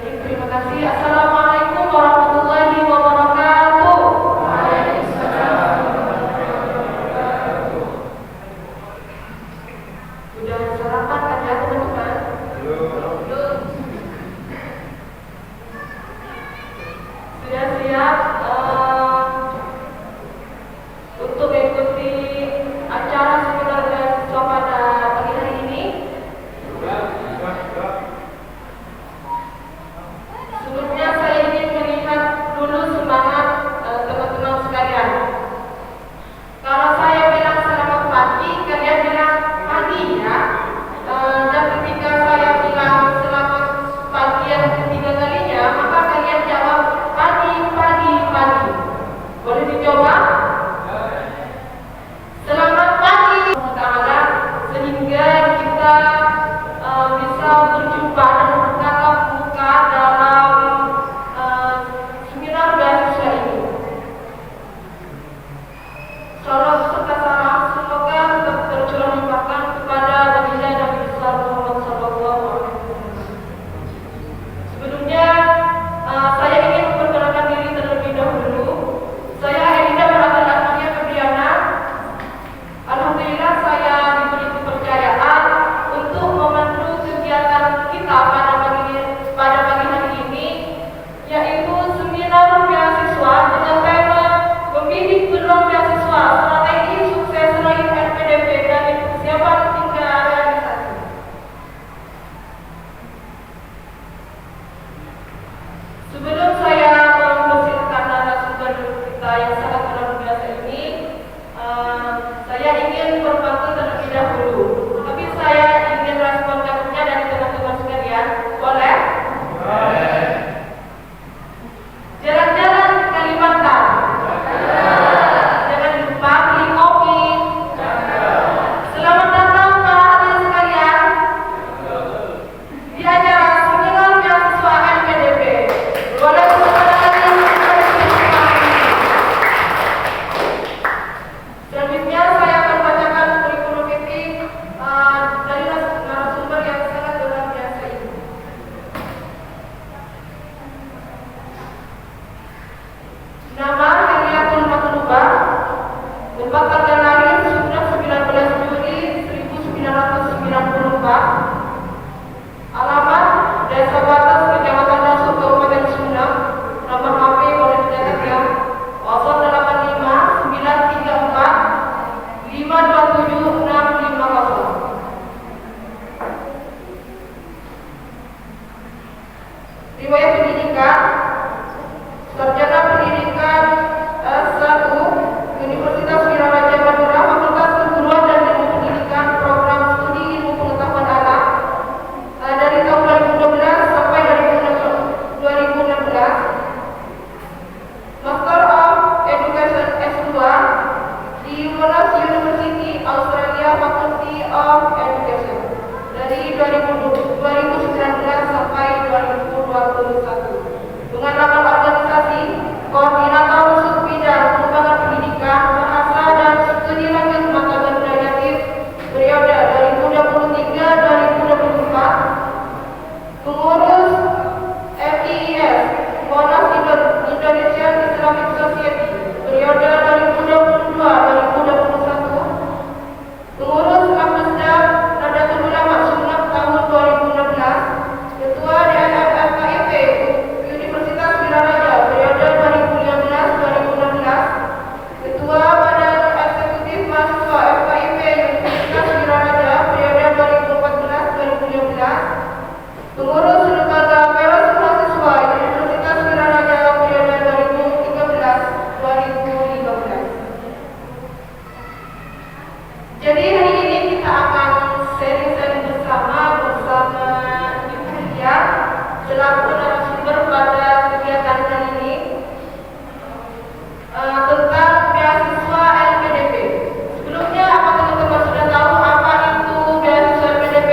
Terima kasih. Assalamualaikum warahmatullahi wabarakatuh. Sudah sarapan kan ya teman-teman? Belum. Sudah siap untuk mengikuti acara seminar beasiswa pada pagi hari ini? Sebelumnya saya ingin melihat dulu semangat teman-teman sekalian. Kalau saya bilang selamat pagi, kalian bilang pagi ya. Dan ketika saya bilang selamat pagi yang ketiga kalinya, maka kalian jawab pagi, pagi, pagi. Boleh dicoba? Selamat pagi, Ta'ala, sehingga kita bisa berjumpa dan bertatap muka dalam seminar beasiswa ini. Salam serta salam semoga tetap tercurah limpahkan kepada baginda Nabi besar Muhammad SAW. Sebelumnya saya ingin memperkenalkan diri terlebih dahulu. Saya Elida berasal dari Febriana. Alhamdulillah saya diberi kepercayaan untuk memandu kegiatan kita pada pagi hari ini, yaitu seminar beasiswa dengan tema membidik peluang beasiswa, strategi sukses raih LPDP dari persiapan hingga realisasi. Sebelum saya mempersilakan narasumber kita yang sangat luar biasa ini, saya ingin berpantun terlebih dahulu. Tapi saya ingin respon jawabnya dari teman-teman sekalian. Boleh? Boleh. Jalan-jalan ke Kalimantan. Jangan lupa beli kopi. Selamat datang para hadirin sekalian di acara seminar beasiswa LPDP. Boleh selanjutnya saya akan bacakan kurikulum vitae dari narasumber yang sangat luar biasa ini. Nama Heriatul Matluba, tempat tanggal lahir sudah 19 Juli 1994, alamat Desa Batas, Kecamatan Dasur, Kabupaten Sumedang, nomor HP boleh dicatat ya, 085 934 527 650. Riwayat pendidikan: sarjana pendidikan S1 Universitas Wiraraja Madura, Fakultas Keguruan dan Ilmu Pendidikan, program studi ilmu pengetahuan alam, dari tahun 2012 sampai 2016. Master of Education S2 di Monash University, Australia, Faculty of Education, dari 2019 sampai 2021. Dengan nama organisasi Koordinator Subbidang Pengembangan Pendidikan, Bahasa dan Studi Lanjut Mata Berdayatif, periode 2023-2024. Pengurus FIIS Monash Indonesian Islamic Society, periode 2022-2021. Pengurus Amnesdam Nadatul Ulama Sunnah tahun 2016. Ketua DNF FKIP Universitas Wiraraja, periode 2015-2016. Ketua Badan Eksekutif Mahasiswa FKIP Universitas Wiraraja, periode 2014-2015. Pengurus Lembaga Peres Mahasiswa Universitas Wiraraja, periode 2013-2015. Jadi hari ini kita akan sharing-sharing bersama Ibu Lia selaku narasumber pada kegiatan kali ini tentang beasiswa LPDP. Sebelumnya, apa teman-teman sudah tahu apa itu beasiswa LPDP?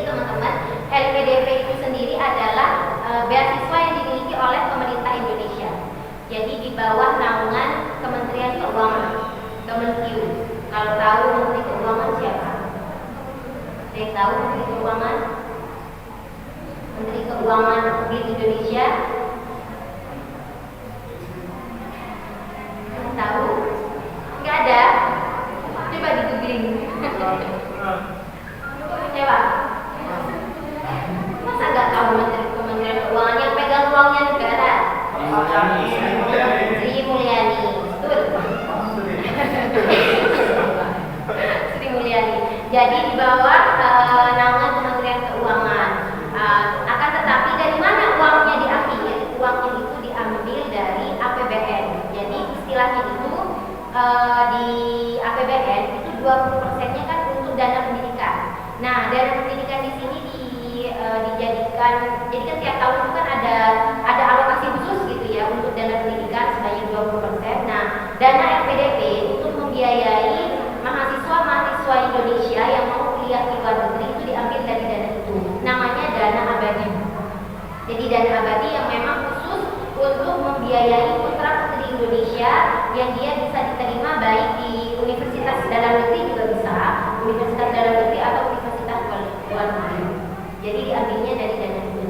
teman-teman, LPDP itu sendiri adalah beasiswa yang dimiliki oleh pemerintah Indonesia. Jadi di bawah naungan Kementerian Keuangan, Kemenkeu. Kalau tahu Menteri Keuangan siapa? Ada yang tahu Menteri Keuangan? Menteri Keuangan Republik Indonesia. Tahu? Nggak ada? Coba di googling. Coba. Masa nggak tahu Menteri Kementerian Keuangan yang pegang uangnya negara? Sri Mulyani. Betul. Sri Mulyani. Jadi di bawah naungan Kementerian Keuangan. Akan tetapi dari mana uangnya diambil? Uangnya itu diambil dari APBN. Jadi istilahnya itu di APBN itu 20%-nya kan untuk dana pendidikan. Nah, dana pendidikan di sini dijadikan, jadi kan tiap tahun itu kan ada alokasi khusus gitu ya untuk dana pendidikan sebanyak 20%. Nah, dana LPDP itu membiayai mahasiswa-mahasiswa Indonesia yang mau kuliah di luar negeri itu diambil dari dana itu. Namanya dana abadi. Jadi dana abadi yang memang khusus untuk membiayai putra-putri Indonesia yang dia bisa diterima baik di universitas dalam negeri juga bisa, universitas dalam negeri atau universitas luar negeri. Jadi diambilnya dari dana itu.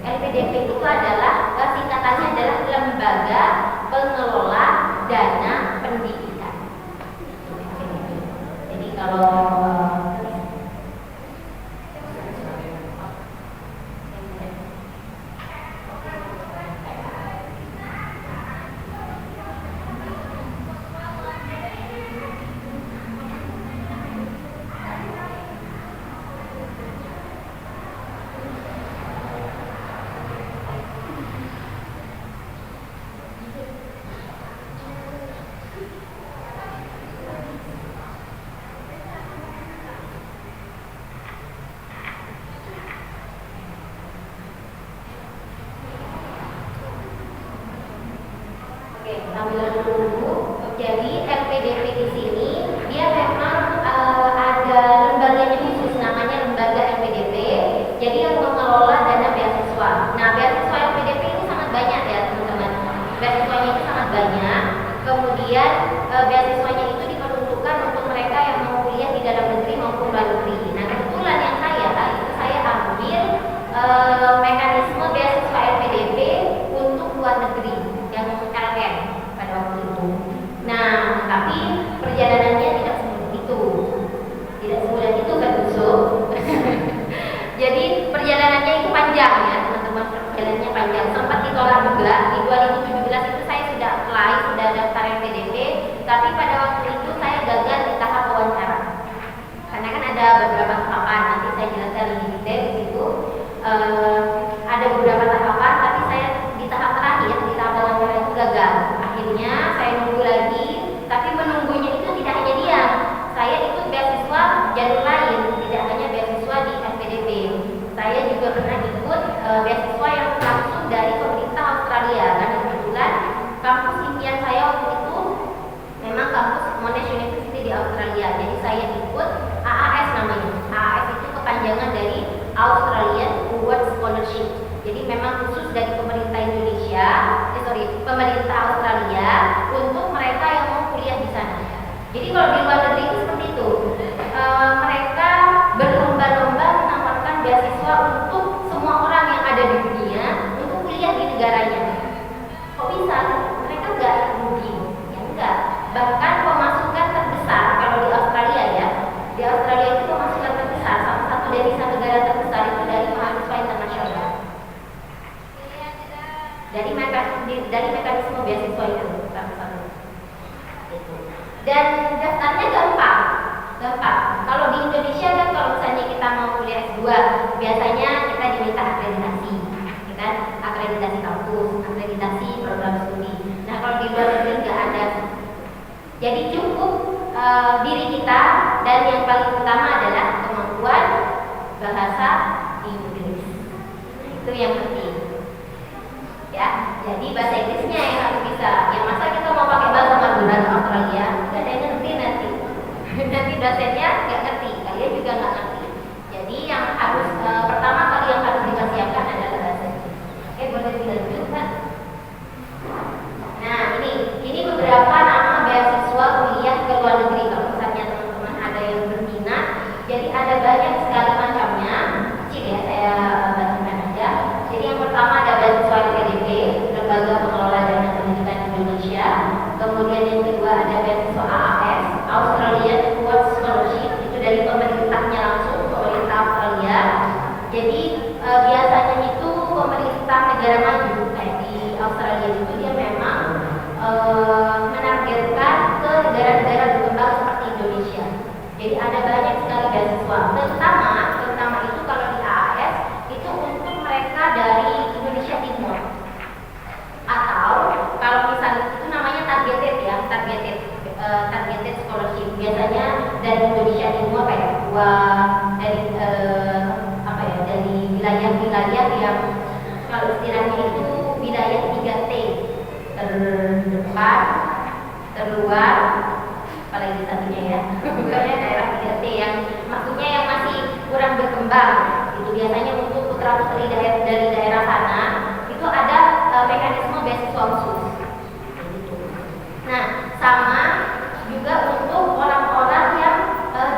LPDP itu adalah singkatannya adalah Lembaga Pengelola Dana Pendidikan. Jadi kalau sambil dulu. Jadi LPDP di sini dia memang ada lembaganya khusus namanya lembaga LPDP. Jadi yang mengelola dana beasiswa. Nah, beasiswa LPDP ini sangat banyak ya teman-teman. Beasiswanya itu sangat banyak. Kemudian beasiswanya itu diperuntukkan untuk mereka yang mau kuliah di dalam negeri maupun luar negeri. Nah, kebetulan yang saya ambil mekanisme beasiswa LPDP untuk luar negeri yang LM pada waktu itu. Nah, tapi perjalanannya tidak semudah itu. Tidak semudah itu kan Busuk. Jadi perjalanannya itu panjang ya teman-teman. Perjalanannya panjang. Sempat ditolak juga. Di 2017 itu saya sudah apply, sudah daftar LPDP. Tapi pada waktu itu saya gagal di tahap wawancara. Karena kan ada beberapa tahapan. Nanti saya jelaskan lebih detail di situ. Ada beberapa tahapan, tapi saya di tahap terakhir, di tahap wawancara itu gagal. Akhirnya saya nunggu lagi, tapi menunggunya itu tidak hanya diam. Saya ikut beasiswa jalur lain, tidak hanya beasiswa di LPDP. Saya juga pernah ikut beasiswa yang langsung dari pemerintah Australia. Dan kebetulan kampus impian saya waktu itu memang kampus Monash University di Australia. Jadi saya ikut AAS namanya. AAS itu kepanjangan dari Australian Award Scholarship. Jadi memang khusus dari pemerintah Indonesia, pemerintah Australia untuk mereka yang mau kuliah di sana. Jadi kalau di luar negeri itu seperti itu, mereka berlomba-lomba menawarkan beasiswa untuk semua orang yang ada di dunia untuk kuliah di negaranya. Kok bisa? Mereka nggak rugi, ya enggak. Bahkan pemasukan terbesar kalau di Australia ya, di Australia itu pemasukan terbesar, salah satu devisa negara terbesar itu dari mahasiswa internasional. Dari mekanisme beasiswa itu salah satu. Dan daftarnya gampang. Kalau di Indonesia kan kalau misalnya kita mau kuliah S2, biasanya kita diminta akreditasi, ya kan? Akreditasi kampus, akreditasi program studi. Nah, kalau di luar negeri nggak ada. Jadi cukup diri kita, dan yang paling utama adalah kemampuan bahasa Inggris. Itu yang penting. Ya, jadi bahasa Inggrisnya yang harus bisa. Yang masa kita mau pakai bahasa Madura di Australia, nggak ada yang ngerti nanti. Nanti dosennya nggak ngerti, kalian juga nggak ngerti. Jadi yang banyak sekali macamnya. Kecil ya, saya bacakan aja. Jadi yang pertama ada beasiswa LPDP, Lembaga Pengelola Dana Pendidikan Indonesia. Kemudian yang kedua ada beasiswa AAS, Australian Award Scholarship, itu dari pemerintahnya langsung, pemerintah Australia. Jadi biasanya itu pemerintah negara maju kayak di Australia itu dia memang menargetkan ke negara-negara berkembang seperti Indonesia. Jadi ada banyak sekali beasiswa, terutama itu kalau di AAS itu untuk mereka dari Indonesia Timur. Atau kalau misalnya itu namanya targeted ya, targeted scholarship. Biasanya dari Indonesia Timur kayak dari dari wilayah-wilayah yang kalau istilahnya itu wilayah 3T, terdepan, terluar, apalagi satunya ya, bukannya daerah 3T yang maksudnya yang masih kurang berkembang. Itu biasanya untuk putra-putri dari daerah sana itu ada mekanisme beasiswa khusus. Nah, sama juga untuk orang-orang yang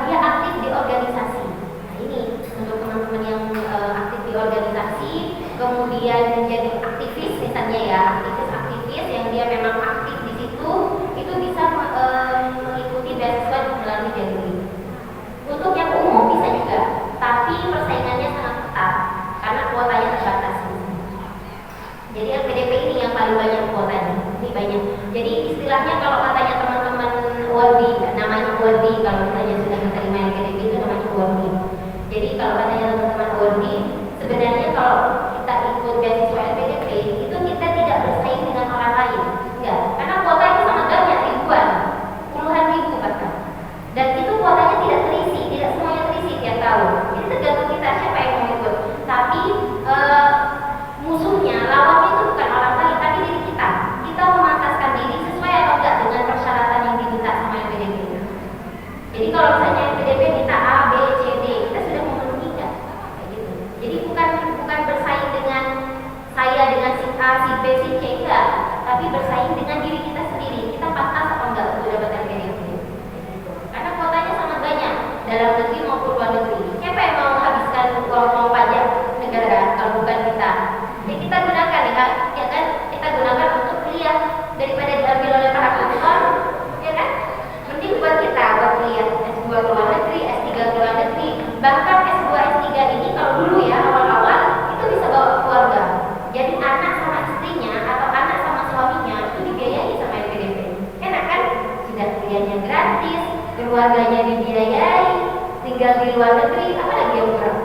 dia aktif di organisasi. Nah, ini untuk teman-teman yang aktif di organisasi, kemudian menjadi aktivis misalnya ya, aktivis yang dia memang aktif di situ, itu bisa mengikuti beasiswa melalui jalur ini. Untuk yang umum bisa juga, tapi persaingannya sangat ketat karena kuotanya terbatas. Jadi LPDP ini yang paling banyak kuotanya, ini banyak. Jadi istilahnya kalau katanya teman-teman awardee, namanya awardee kalau misalnya sudah menerima LPDP itu namanya awardee. Jadi kalau katanya teman-teman awardee, sebenarnya kalau kita ikut beasiswa LPDP itu kita tidak bersaing dengan orang lain, enggak, karena kuota itu sangat banyak, ribuan, puluhan ribu bahkan. Dan itu kuotanya tidak terisi, tidak semuanya terisi tiap tahun. Jadi tergantung kita siapa yang mau ikut. Tapi musuhnya, lawannya itu bukan orang lain, tapi diri kita. Kita memantaskan diri sesuai atau enggak dengan persyaratan yang diminta sama LPDP. Jadi kalau misalnya LPDP minta A, B, C, D, kita sudah memenuhi enggak? Kayak gitu. Jadi bukan bersaing dengan saya dengan si A, si B, si C enggak, tapi bersaing dengan diri kita sendiri. Kita pantas atau enggak untuk dapat LPDP. Karena kuotanya sangat banyak, dalam negeri maupun luar negeri. Siapa yang mau menghabiskan uang pajak negara kalau bukan kita? Jadi kita gunakan ya kan? Kita gunakan untuk kuliah daripada diambil oleh para koruptor, ya kan? Mending buat kita buat kuliah S2 ke luar negeri, S3 ke luar negeri. Bahkan S2, S3 ini kalau dulu ya awal-awal itu bisa bawa keluarga. Jadi anak sama istrinya atau anak sama suaminya itu dibiayai sama LPDP. Enak kan? Sudah kuliahnya gratis, keluarganya dibiayai, tinggal di luar negeri, apa lagi yang kurang?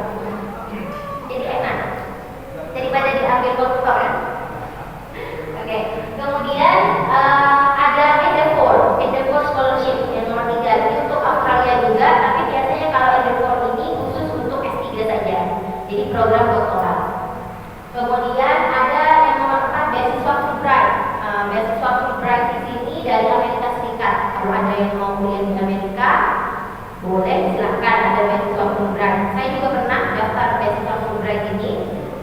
Jadi enak daripada diambil koruptor kan? Oke. Kemudian ada Endeavour Scholarship yang nomor 3 ini untuk Australia juga, tapi biasanya kalau Endeavour ini khusus untuk S3 saja, jadi program doktoral. Kemudian ada yang nomor 4 beasiswa Fulbright. Beasiswa Fulbright di sini dari Amerika Serikat. Kalau ada yang mau kuliah di Amerika, boleh silahkan ada beasiswa Fulbright. Saya juga pernah daftar beasiswa Fulbright ini.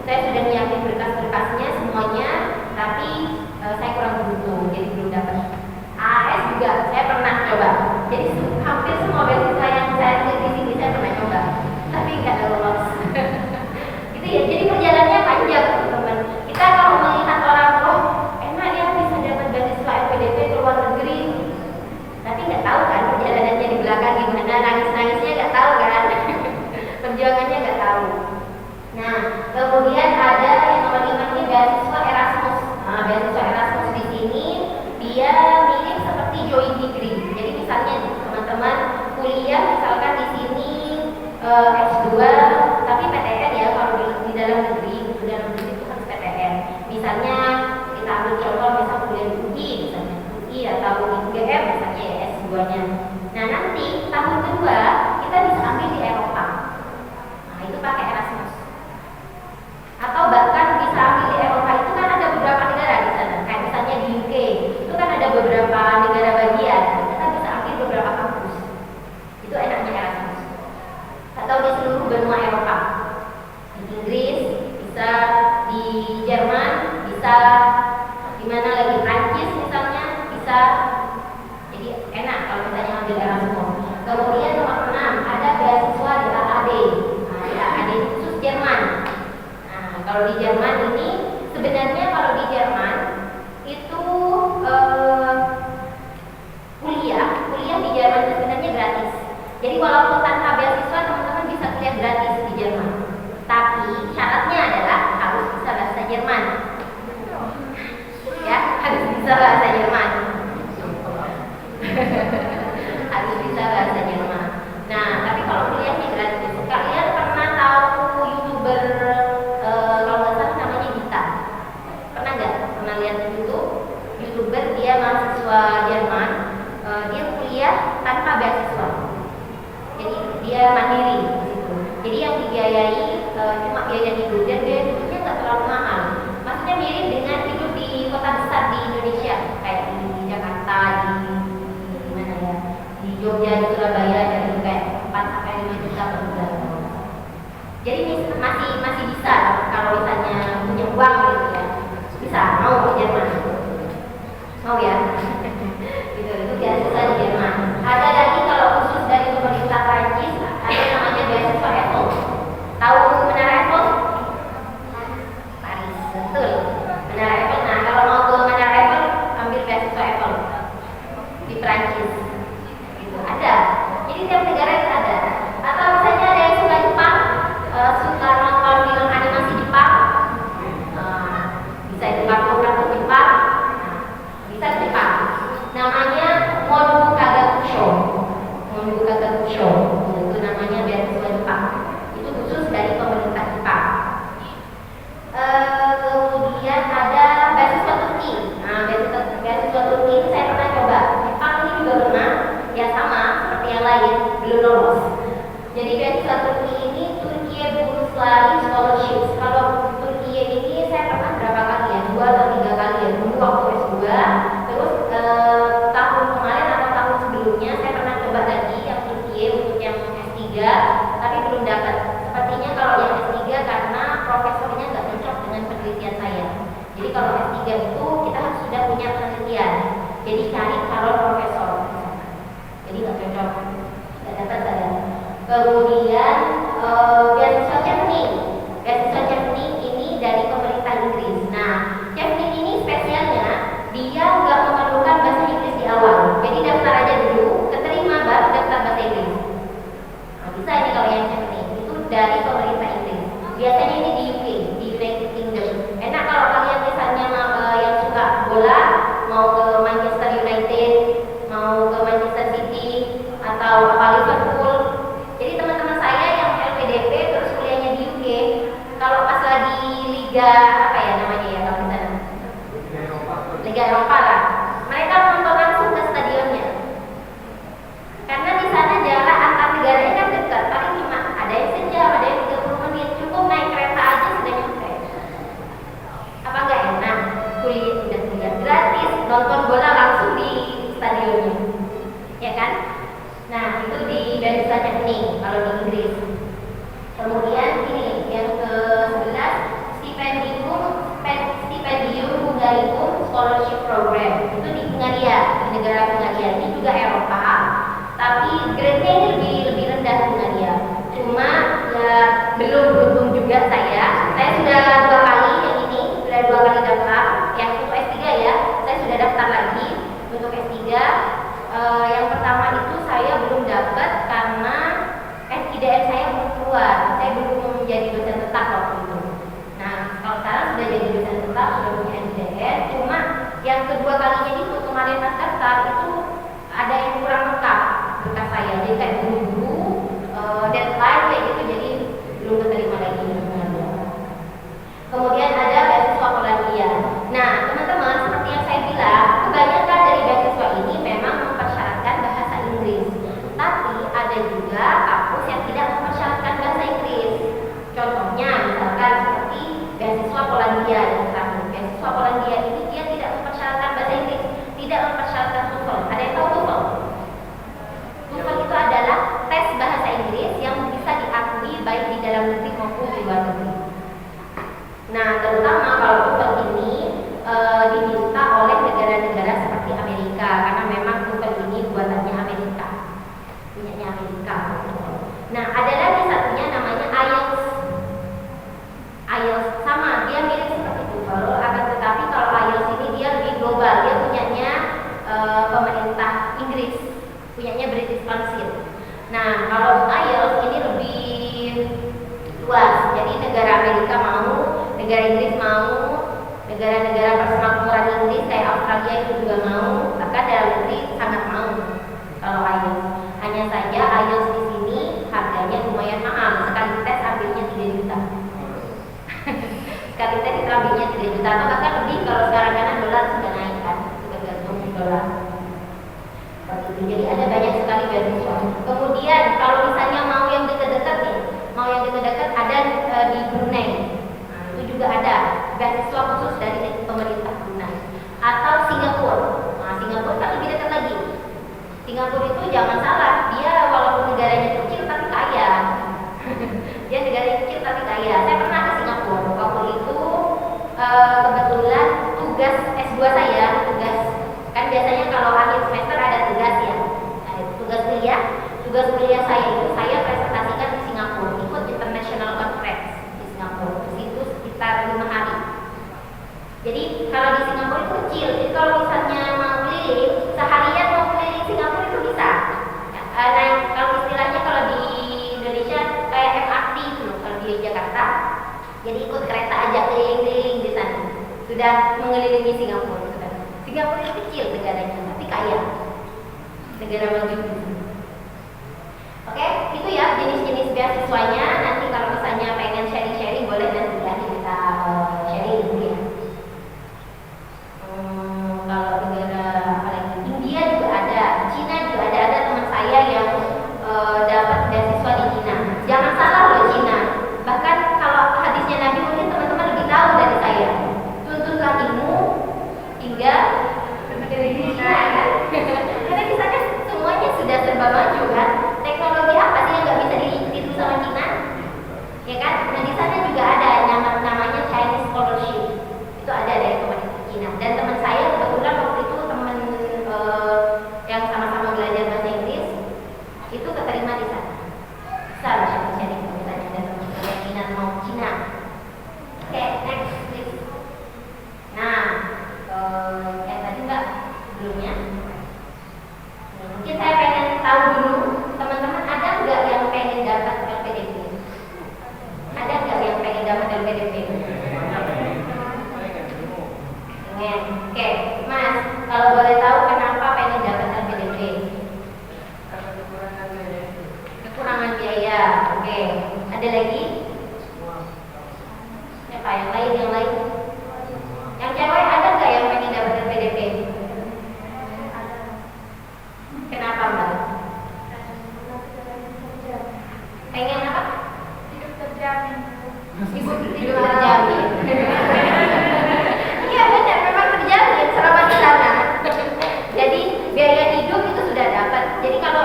Saya sudah menyiapkan berkas-berkasnya semuanya, tapi saya kurang beruntung, jadi belum dapat. AAS juga saya pernah coba. Jadi hampir semua beasiswa yang saya lihat di sini saya pernah coba, tapi nggak ada lolos. Itu ya. Jadi perjalanannya panjang, teman-teman. Kita kalau melihat orang enak ya bisa dapat beasiswa LPDP ke luar negeri, tapi nggak tahu kan perjalanannya di belakang gimana, nangis-nangisnya nggak tahu kan, perjuangannya nggak tahu. Nah, kemudian ada yang nomor 5 ini beasiswa Erasmus. Nah, beasiswa Erasmus di sini dia mirip seperti joint degree. Jadi misalnya teman-teman kuliah misalkan di sini S2, tapi PTN ya kalau di dalam negeri itu kan PTN. Misalnya kita ambil contoh misal kuliah di UI misalnya, UI atau UGM misalnya ya S2-nya. Nah, nanti tahun kedua kita bisa ambil di Eropa. Nah, itu pakai Erasmus. Atau bahkan bisa ambil di Eropa itu kan ada beberapa negara di sana. Kayak misalnya di UK, itu kan ada beberapa negara bagian. Kita bisa ambil beberapa kampus. Itu enaknya Erasmus. Atau di seluruh benua Eropa. Di Inggris, bisa di Jerman, bisa di mana lagi Prancis misalnya, bisa. Jadi enak kalau misalnya kalau di Jerman ini sebenarnya kalau di Jerman itu kuliah di Jerman itu sebenarnya gratis. Jadi walaupun tanpa beasiswa teman-teman bisa kuliah gratis di Jerman. Tapi syaratnya adalah harus bisa bahasa Jerman. Ya, harus bisa bahasa Jerman. Harus bisa bahasa Jerman. Nah, tapi kalau kuliahnya gratis, kalian pernah tahu YouTuber kalau nggak salah namanya Gita? Pernah nggak? Pernah lihat YouTuber dia mahasiswa Jerman, dia kuliah tanpa beasiswa. Jadi dia mandiri di situ. Jadi yang dibiayai cuma biaya hidup dan biaya hidupnya nggak terlalu mahal. Maksudnya mirip dengan hidup di kota besar di Indonesia, kayak di Jakarta, di mana ya, di Jogja, di Surabaya, jadi kayak 4 sampai 5 juta per bulan. Jadi masih bisa kalau misalnya punya uang gitu ya, bisa mau ke Jerman, mau ya. Gitu, itu beasiswa di Jerman. Ada lagi kalau khusus dari pemerintah Prancis, ada namanya beasiswa Eiffel. Tahu Menara Eiffel? Paris, betul. Menara Eiffel. Nah, kalau mau ke Menara Eiffel, ambil beasiswa Eiffel di Prancis. Gitu, ada. Jadi tiap negara itu ada. Atau misalnya ada yang suka Jepang, suka nonton film animasi Jepang, bisa itu kartun Jepang, bisa di Jepang. Namanya Monbu Kagakusho. Monbu Kagakusho itu namanya beasiswa Jepang. Itu khusus dari pemerintah Jepang. Kemudian ada beasiswa Turki. Nah, beasiswa Turki ini saya pernah coba. Jepang ini juga pernah. Ya sama seperti yang lain, belum lolos. Jadi beasiswa Turki ini Turkiye Bursary Scholarships. Kalau Turkiye ini saya pernah berapa kali ya? 2 atau 3 kali ya. Dulu waktu S2, terus tahun kemarin atau tahun sebelumnya saya pernah coba lagi yang Turkiye untuk yang S3, tapi belum dapat. Sepertinya kalau yang S3 karena profesornya nggak cocok dengan penelitian saya. Jadi kalau S3 itu kita harus sudah punya penelitian. Jadi cari calon profesor. Jadi nggak cocok, nggak dapat saya. Kemudian beasiswa Chevening. Beasiswa Chevening ini dari pemerintah Inggris. Nah, Chevening ini spesialnya dia nggak memerlukan bahasa Inggris di awal. Jadi daftar aja dulu, keterima baru daftar bahasa Inggris. Nah, bisa ini kalau yang Chevening itu dari pemerintah Inggris. Biasanya ini di UK, di United Kingdom. Enak kalau kalian misalnya yang suka bola, mau ke Manchester United, mau ke Manchester City atau apa Liverpool. Jadi teman-teman saya yang LPDP terus kuliahnya di UK, kalau pas lagi liga apa ya namanya ya kalau di sana, Liga Eropa lah, mereka nonton langsung ke stadionnya. Karena di sana jarak antar negaranya kan dekat, paling cuma ada yang sejam, ada yang 30 menit, cukup naik kereta aja sudah nyampe. Apa enggak enak? Kuliah gratis, nonton bola langsung di stadionnya, ya kan? Nah, itu di beasiswa Chevening kalau di Inggris. Kemudian ini yang ke-11, Stipendium Hungarikum Scholarship Program. Itu di Hungaria, di negara Hungaria. Ini juga Eropa, tapi grade-nya ini lebih rendah Hungaria. Cuma ya belum beruntung juga saya. Saya sudah 2 kali yang ini, sudah 2 kali daftar. Yang untuk S3 ya, saya sudah daftar lagi untuk S3. Yang pertama itu saya belum dapat karena SIDN saya belum keluar. Saya belum menjadi dosen tetap waktu itu. Nah, kalau sekarang sudah jadi dosen tetap, sudah punya SIDN. Cuma yang kedua kalinya itu kemarin pas daftar itu ada yang kurang lengkap berkas saya. Jadi kayak buru-buru, deadline kayak gitu, jadi belum keterima lagi. Kemudian ada beasiswa Polandia. Nah, teman-teman, seperti yang saya bilang, kebanyakan dari beasiswa ini memang mempersyaratkan bahasa Inggris. Tapi ada juga kampus yang tidak mempersyaratkan bahasa Inggris. Contohnya, misalkan seperti beasiswa Polandia yang terakhir. Beasiswa Polandia ini dia tidak mempersyaratkan bahasa Inggris, tidak mempersyaratkan TOEFL. Ada yang tahu TOEFL? TOEFL itu adalah tes bahasa Inggris yang bisa diakui baik di dalam negeri maupun di luar negeri. Nah, terutama kalau TOEFL ini diminta oleh negara-negara seperti Amerika, karena memang TOEFL ini buatannya Amerika, punyanya Amerika. Nah, ada lagi satunya namanya IELTS. IELTS sama luas. Jadi negara Amerika mau, negara Inggris mau, negara-negara persemakmuran Inggris kayak Australia itu juga mau, bahkan dalam negeri sangat mau kalau IELTS. Hanya saja IELTS di sini harganya lumayan mahal. Sekali tes ambilnya 3 juta. Sekali tes itu ambilnya 3 juta atau bahkan lebih kalau sekarang karena dolar sudah naik kan, sudah tergantung di dolar. Jadi ada banyak sekali beasiswa. Kemudian kalau misalnya mau yang dekat-dekat nih, mau yang dekat-dekat ada di Brunei. Nah, itu juga ada beasiswa khusus dari pemerintah Brunei. Atau Singapura. Nah, Singapura kan lebih dekat lagi. Singapura itu jangan salah, dia walaupun negaranya kecil tapi kaya. Dia negara kecil tapi kaya. Saya pernah ke Singapura. Waktu itu kebetulan tugas S2 saya, kan biasanya kalau akhir semester ada tugas ya. Nah, tugas kuliah saya itu saya presentasikan di Singapura, ikut international conference di Singapura. Di situ sekitar 5 hari. Jadi kalau di Singapura itu kecil, jadi kalau misalnya mau keliling, seharian mau keliling Singapura itu bisa. Nah, kalau istilahnya kalau di Indonesia kayak MRT itu, kalau di Jakarta, jadi ikut kereta aja keliling-keliling di sana. Sudah mengelilingi Singapura. Singapura itu kecil negaranya, tapi kaya. Negara maju. Oke, itu ya jenis-jenis beasiswanya. Nanti kalau misalnya pengen sharing-sharing boleh nanti ya kita sharing dulu ya. Kalau negara apa lagi? India juga ada, Cina juga ada teman saya yang dapat beasiswa di Cina. Jangan salah loh Cina. Bahkan kalau hadisnya Nabi mungkin teman-teman lebih tahu dari saya. Tuntutlah ilmu hingga Cina kan? Karena di sana semuanya sudah serba maju kan. Teknologi apa sih yang nggak bisa ditiru sama Cina? Ya kan? Nah di sana juga ada namanya Chinese Scholarship. Itu ada dari pemerintah Cina. Dan teman saya kebetulan waktu itu teman yang sama-sama belajar bahasa Inggris itu keterima di sana. Bisa lah sharing kalau misalnya ada teman-teman yang minat mau Cina. Oke, next please. Nah, yang tadi Mbak sebelumnya. Mungkin saya pengen tahu dulu teman-teman ada nggak yang pengen dapat LPDP? Ada nggak yang pengen dapat LPDP? Pengen. Oke, Mas, kalau boleh tahu kenapa pengen dapat LPDP? Kekurangan biaya. Oke, ada lagi? Siapa yang lain? Yang cewek ada nggak yang pengen dapat LPDP? Kenapa Mbak? Pengen apa? Hidup terjamin. Hidup terjamin. Iya benar, memang terjamin selama di sana. Jadi biaya hidup itu sudah dapat. Jadi kalau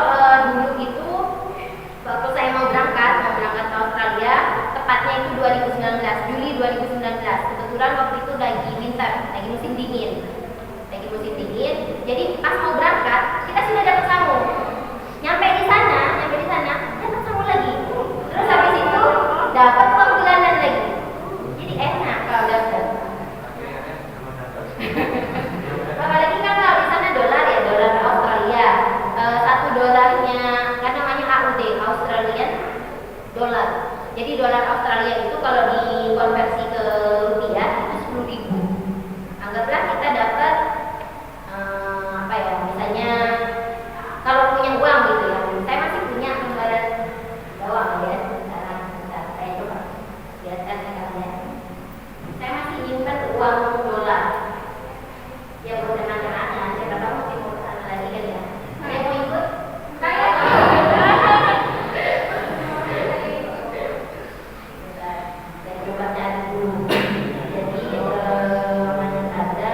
dulu itu waktu saya mau berangkat ke Australia, tepatnya itu 2019, Juli 2019. Kebetulan waktu itu lagi winter, lagi musim dingin. Jadi pas mau berangkat, kita sudah dapat samu. Nyampe di sana dapat samu lagi. Terus habis itu dapat uang bulanan lagi. Jadi enak kalau dapat. Apalagi kan kalau di sana dolar ya, dolar Australia. $1 kan namanya AUD, Australian dollar. Jadi dolar Australia itu kalau dikonversi ke rupiah itu 10.000. Anggaplah kita dapat misalnya kalau punya uang gitu ya. Saya masih punya lembaran bawang ya. Bentar, saya coba lihatkan ke kalian. Saya masih nyimpan uang dolar. Ya buat kenang-kenangan. Siapa tahu masih mau ke sana lagi kan ya. Saya mau ikut? Saya coba cari dulu. Jadi mana ada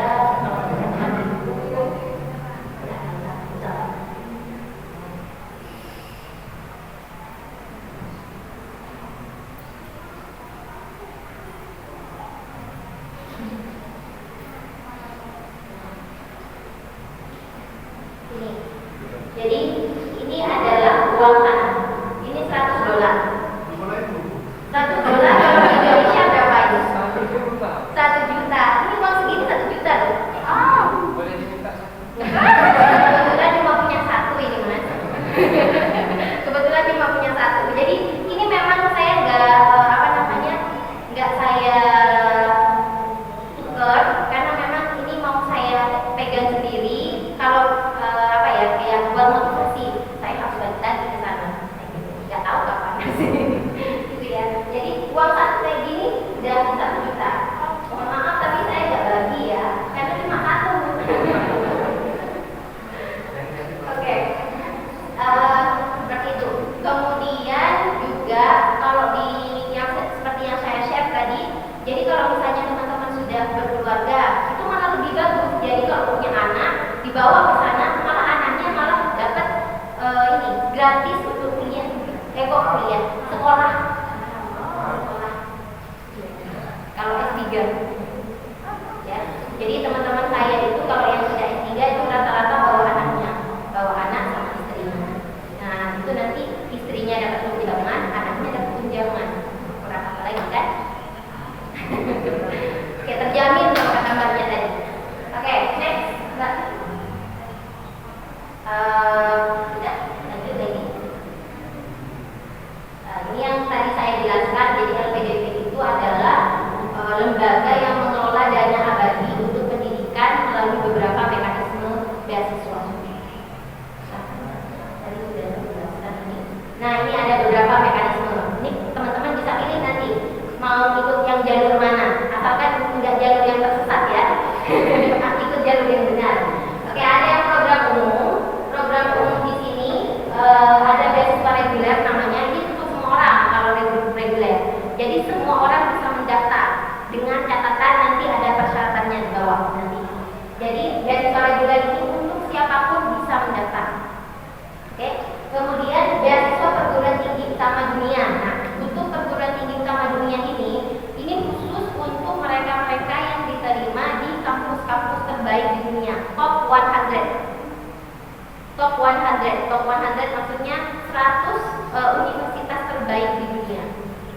mau ikut yang jalur mana, asalkan nggak jalur yang tersesat ya. Ikut jalur yang benar. Oke, ada yang program umum. Program umum di sini ada beasiswa reguler namanya, ini untuk semua orang kalau reguler. Jadi semua orang bisa mendaftar dengan catatan nanti ada persyaratannya di bawah nanti. Jadi beasiswa reguler itu untuk siapapun bisa mendaftar. Oke. Kemudian beasiswa perguruan tinggi utama dunia. Nah, untuk perguruan tinggi utama dunia ini khusus untuk mereka-mereka yang diterima di kampus-kampus terbaik di dunia, top 100. Top 100 maksudnya 100 universitas terbaik di dunia.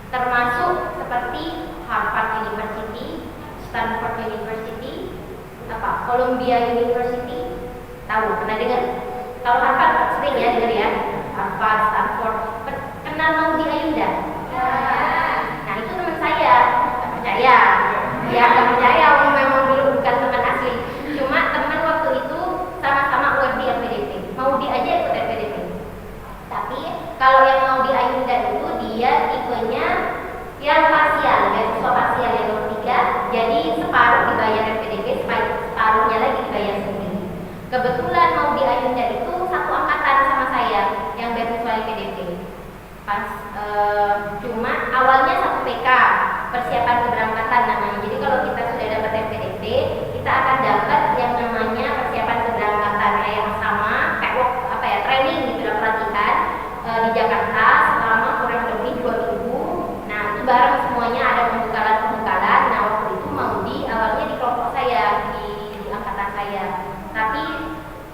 Termasuk seperti Harvard University, Stanford University, Columbia University. Tahu, pernah dengar? Kalau Harvard sering ya dengar ya. Harvard, Stanford. Kenal Maudy Ayunda? Nah, itu teman saya. Nggak percaya. Ya, nggak percaya. Memang dulu bukan teman asli. Cuma teman waktu itu sama-sama URD LPDP. Maudy aja ikut LPDP. Tapi kalau yang Maudy Ayunda itu dia tipenya yang parsial, beasiswa parsial yang nomor 3. Jadi separuh dibayar LPDP, separuhnya lagi dibayar sendiri. Kebetulan Maudy Ayunda itu satu angkatan sama saya yang beasiswa LPDP. Pas cuma awalnya satu PK, persiapan keberangkatan namanya. Jadi kalau kita sudah dapat LPDP, kita akan dapat yang namanya persiapan keberangkatan yang sama kayak training gitu, pelatihan di Jakarta selama kurang lebih 2 minggu. Nah, itu bareng semuanya, ada pembekalan. Nah, waktu itu Maudy awalnya di kelompok saya, di angkatan saya. Tapi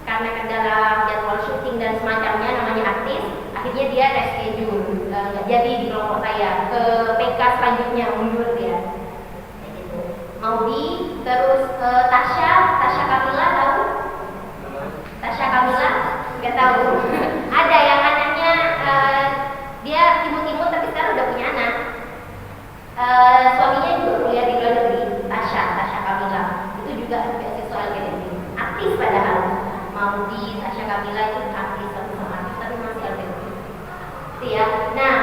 karena kendala jadwal syuting dan semacamnya, namanya artis, akhirnya dia reschedule, nggak jadi di kelompok saya. Ke PK selanjutnya mundur dia. Gitu. Maudy, terus Tasya Kamila, tahu? Tasya Kamila? Nggak tahu. Ada yang anaknya dia imut-imut tapi sekarang udah punya anak. Suaminya juga kuliah di luar negeri. Tasya Kamila itu juga beasiswa LPDP. Aktif padahal. Maudy, Tasya Kamila itu aktif sama artis tapi masih LPDP. Itu ya. Nah,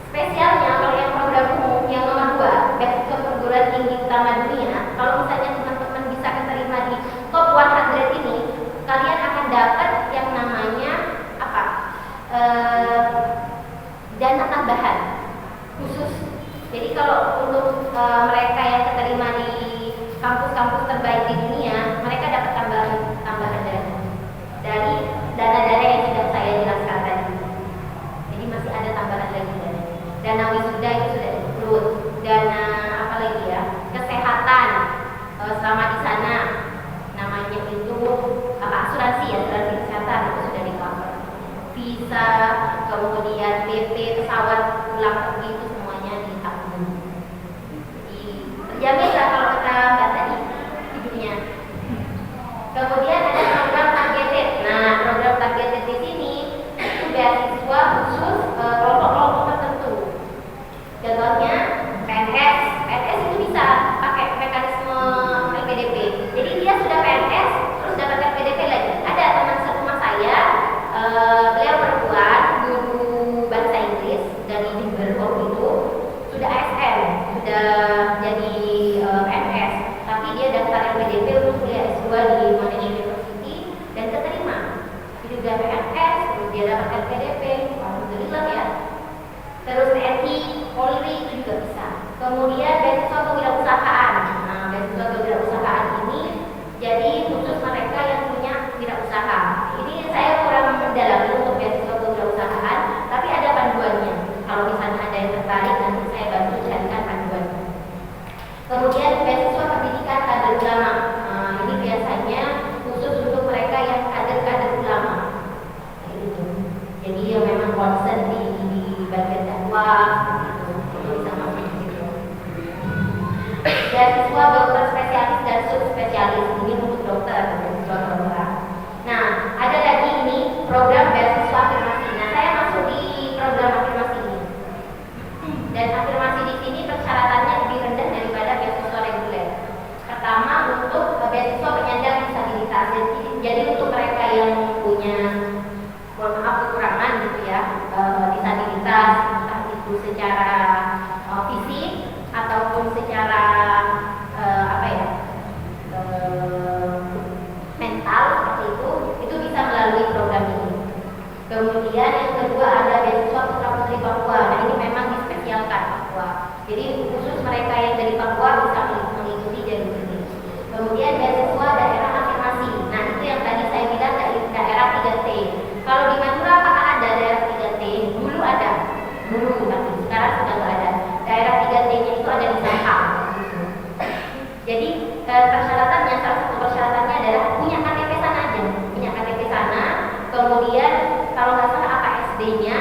spesialnya kalau yang program umum yang nomor 2, beasiswa perguruan tinggi utama dunia, kalau misalnya teman-teman bisa keterima di top 100 ini, kalian akan dapat yang namanya dana tambahan khusus. Jadi kalau untuk mereka yang keterima di kampus-kampus terbaik di dunia, mereka dapat tambahan dana dari dana-dana yang sudah saya jelaskan tadi. Jadi masih ada tambahan lagi dana wisuda itu sudah include, dana apa lagi ya, kesehatan selama di sana, namanya itu asuransi kesehatan itu sudah di cover. Visa, kemudian BP pesawat pulang pergi itu semuanya ditanggung. Jadi terjamin lah kalau kata Mbak tadi hidupnya. Kemudian ada program targeted. Nah, program targeted di sini itu beasiswa khusus kelompok-kelompok tertentu. Contohnya PNS itu bisa pakai mekanisme LPDP. Jadi dia sudah PNS terus dapat LPDP lagi. Ada teman serumah saya, beliau perempuan, guru bahasa Inggris dari Jember waktu itu, sudah ASN, sudah jadi PNS, tapi dia daftar LPDP untuk kuliah S2 di Monash University dan keterima. Jadi sudah PNS, terus dia dapat LPDP, alhamdulillah ya. Terus TNI, Polri itu juga bisa. Kemudian beasiswa kewirausahaan. Nah, beasiswa kewirausahaan ini jadi khusus mereka yang punya wirausaha. Ini saya kurang mendalami untuk beasiswa kewirausahaan, tapi ada panduannya. Kalau misalnya ada yang tertarik, nanti saya bantu carikan panduannya. Kemudian beasiswa pendidikan kader ulama. Nah, ini biasanya khusus untuk mereka yang kader-kader ulama. Gitu. Jadi yang memang concern di bagian dakwah, gitu. Itu bisa masuk gitu. Beasiswa dokter spesialis dan subspesialis, ini untuk dokter, beasiswa dokter. Nah, ada lagi ini program beasiswa afirmasi. Nah, saya masuk di program afirmasi ini. Dan afirmasi di sini persyaratannya lebih rendah daripada beasiswa reguler. Pertama, untuk beasiswa penyandang disabilitas. Jadi untuk mereka yang punya kekurangan gitu ya, disabilitas, entah itu secara fisik Jadi khusus mereka yang dari Papua bisa mengikuti jalur ini. Kemudian beasiswa daerah afirmasi. Nah itu yang tadi saya bilang dari daerah 3T. Kalau di Madura apakah ada daerah 3T? Dulu ada, tapi sekarang sudah nggak ada. Daerah 3T-nya itu ada di Sampang. Jadi persyaratannya, salah satu persyaratannya adalah punya KTP sana aja, punya KTP sana. Kemudian kalau nggak salah apa SD-nya,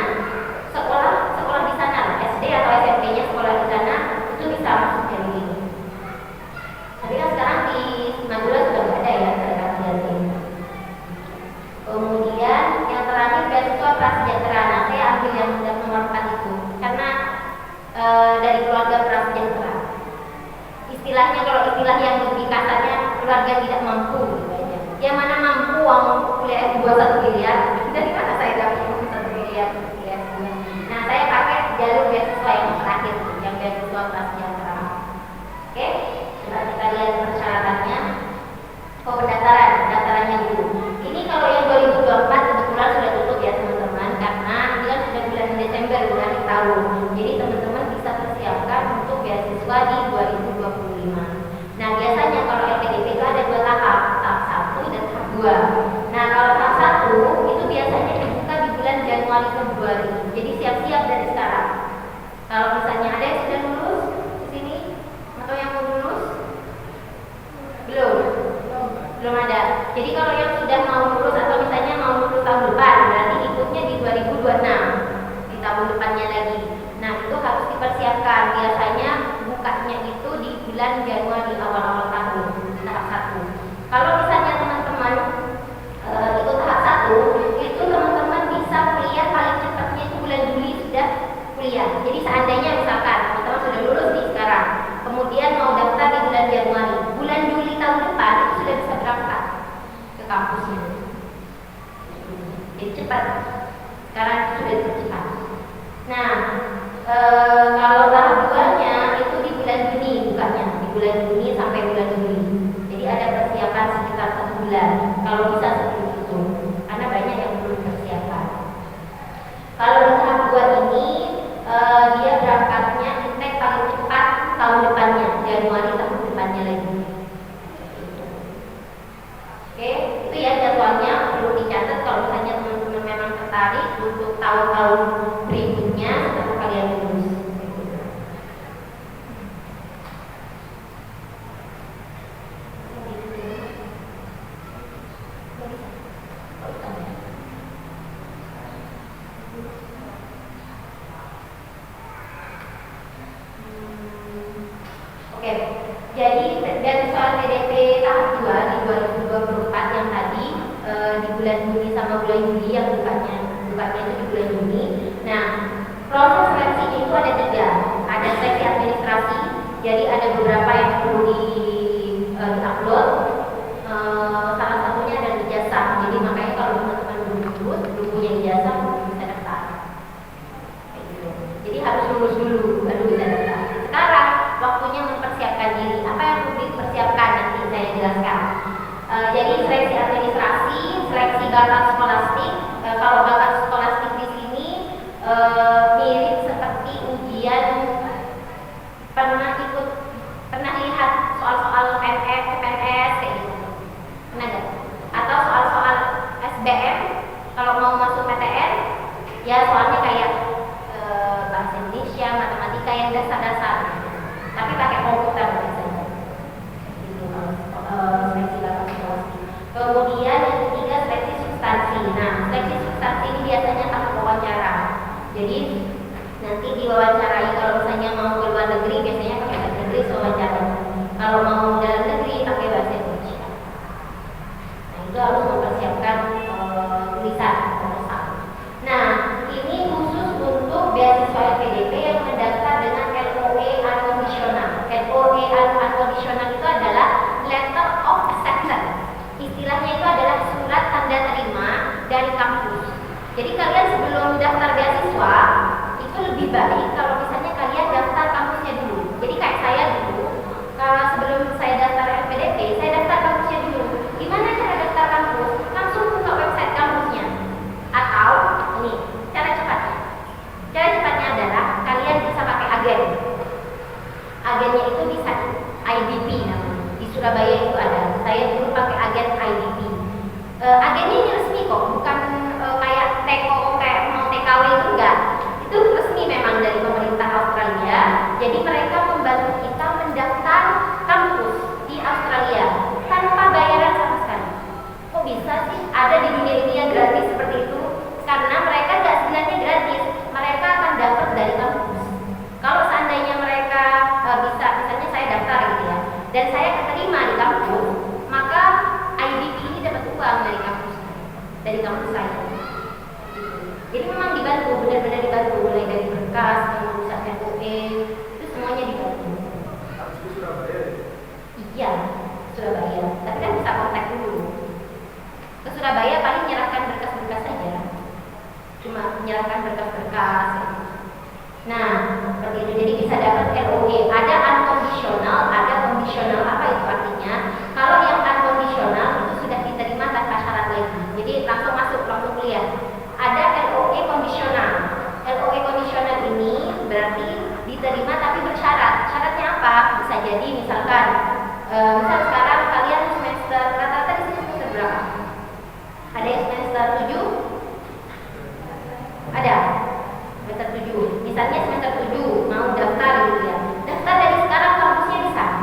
sekolah di sana, SD atau SMP-nya sekolah di sana, itu bisa masuk jalur ini. Tapi kan sekarang di Madura sudah nggak ada ya daerah 3T. Kemudian yang terakhir beasiswa prasejahtera. Nah saya ambil yang nomor 4 itu karena dari keluarga prasejahtera. Istilahnya kalau istilah yang lebih kasarnya keluarga tidak mampu gitu aja. Yang mana mampu uang kuliah S2 1 miliar, dari mana saya dapat uang 1 miliar kuliah S2? Nah saya pakai jalur beasiswa yang terakhir, yang beasiswa prasejahtera. Oke, coba kita lihat persyaratannya. Pendaftarannya dulu. Ini kalau yang 2024 kebetulan sudah tutup ya teman-teman, karena ini kan sudah bulan Desember, bulan akhir tahun. Jadi teman-teman bisa persiapkan untuk beasiswa di 2025. Nah biasanya kalau LPDP itu ada 2 tahap, tahap 1 dan tahap 2. Nah kalau tahap 1 itu biasanya dibuka di bulan Januari Februari. Jadi siap-siap dari sekarang. Kalau misalnya ada yang sudah lulus di sini atau yang mau lulus belum ada. Jadi kalau yang sudah mau lulus atau misalnya mau lulus tahun depan, berarti ikutnya di 2026, di tahun depannya lagi. Nah itu harus dipersiapkan. Biasanya bukanya itu di bulan Januari awal-awal tahun, tahap 1. Kalau misalnya teman-teman ikut tahap 1, itu teman-teman bisa kuliah paling cepatnya itu bulan Juli sudah kuliah. Jadi seandainya misalkan teman-teman sudah lulus nih sekarang, kemudian mau daftar di bulan Januari, bulan Juli tahun depan itu sudah bisa berangkat ke kampusnya. Jadi cepat. Sekarang sudah cepat. Nah, kalau tahap 2-nya itu di bulan Juni bukanya, di bulan Juni sampai bulan Juli. Jadi ada persiapan sekitar 1 bulan. Kalau bisa sebelum itu, karena banyak yang belum persiapan. Kalau di tahap 2 ini dia berangkatnya intake paling cepat tahun depannya, Januari tahun depannya lagi. Oke, itu ya jadwalnya perlu dicatat kalau misalnya teman-teman memang tertarik untuk tahun-tahun berikutnya setelah kalian lulus. Oke, jadi dari soal PDP tahap 2 di 2024 yang tadi di bulan Juni sama bulan Juli yang bukanya itu di bulan Juni. Nah, proses seleksinya itu ada 3. Ada seleksi administrasi, jadi ada beberapa yang perlu di-upload. Salah satunya ada ijazah. Jadi makanya kalau teman-teman belum punya ijazah belum bisa daftar. Jadi harus lulus dulu baru bisa daftar. Sekarang waktunya mempersiapkan diri. Apa yang perlu dipersiapkan nanti saya jelaskan. Jadi seleksi administrasi, seleksi bakat skolastik. Kalau bakat skolastik di sini mirip seperti ujian pernah lihat soal-soal PNS kayak gitu. Pernah nggak? Atau soal-soal SBM kalau mau masuk PTN, ya soalnya kayak bahasa Indonesia, matematika yang dasar-dasar. Tapi pakai komputer biasanya. Gitu, seleksi bakat skolastik. Kemudian yang ketiga seleksi substansi. Nah, seleksi substansi ini biasanya tahap wawancara. Jadi nanti diwawancarai kalau misalnya mau ke luar negeri biasanya pakai bahasa Inggris wawancara. Kalau mau dalam negeri pakai bahasa Indonesia. Nah, itu harus mempersiapkan tulisan proposal. Nah, ini khusus untuk beasiswa LPDP yang mendaftar dengan LOE unconditional. LOE unconditional itu adalah letter of acceptance. Istilahnya itu adalah surat tanda terima dari kampus. Jadi kalian sebelum daftar beasiswa itu lebih baik kalau agennya itu bisa IDP namanya. Di Surabaya itu ada. Saya dulu pakai agen IDP. Agennya ini resmi kok, bukan kayak TKO kayak mau TKW itu enggak. Itu resmi memang dari pemerintah Australia. Jadi mereka membantu kita mendaftar kampus di Australia tanpa bayaran sama sekali. Kok bisa sih ada di dunia ini yang gratis seperti itu? Karena mereka nggak sebenarnya gratis, mereka akan dapat dari kampus. Kalau seandainya mereka bisa, misalnya saya daftar gitu ya, dan saya keterima di kampus, maka IDP ini dapat uang dari kampus saya. Jadi memang dibantu, benar-benar dibantu, mulai dari berkas, pengurusan MOE, itu semuanya dibantu. Harus di Surabaya? Iya, Surabaya. Tapi kan bisa kontak dulu. Ke Surabaya paling menyerahkan berkas-berkas saja, cuma menyerahkan berkas-berkas. Nah, seperti itu. Jadi bisa dapat LOE. Ada unconditional, ada conditional. Apa itu artinya? Kalau yang unconditional itu sudah diterima tanpa syarat lagi. Jadi langsung masuk, langsung kuliah. Ada LOE kondisional. LOE kondisional ini berarti diterima tapi bersyarat. Syaratnya apa? Bisa jadi misalkan, misal sekarang kalian semester rata-rata di sini semester berapa? Ada yang semester 7? Ada? Semester 7. Misalnya semester 7 mau daftar gitu ya. Daftar dari sekarang kampusnya di sana.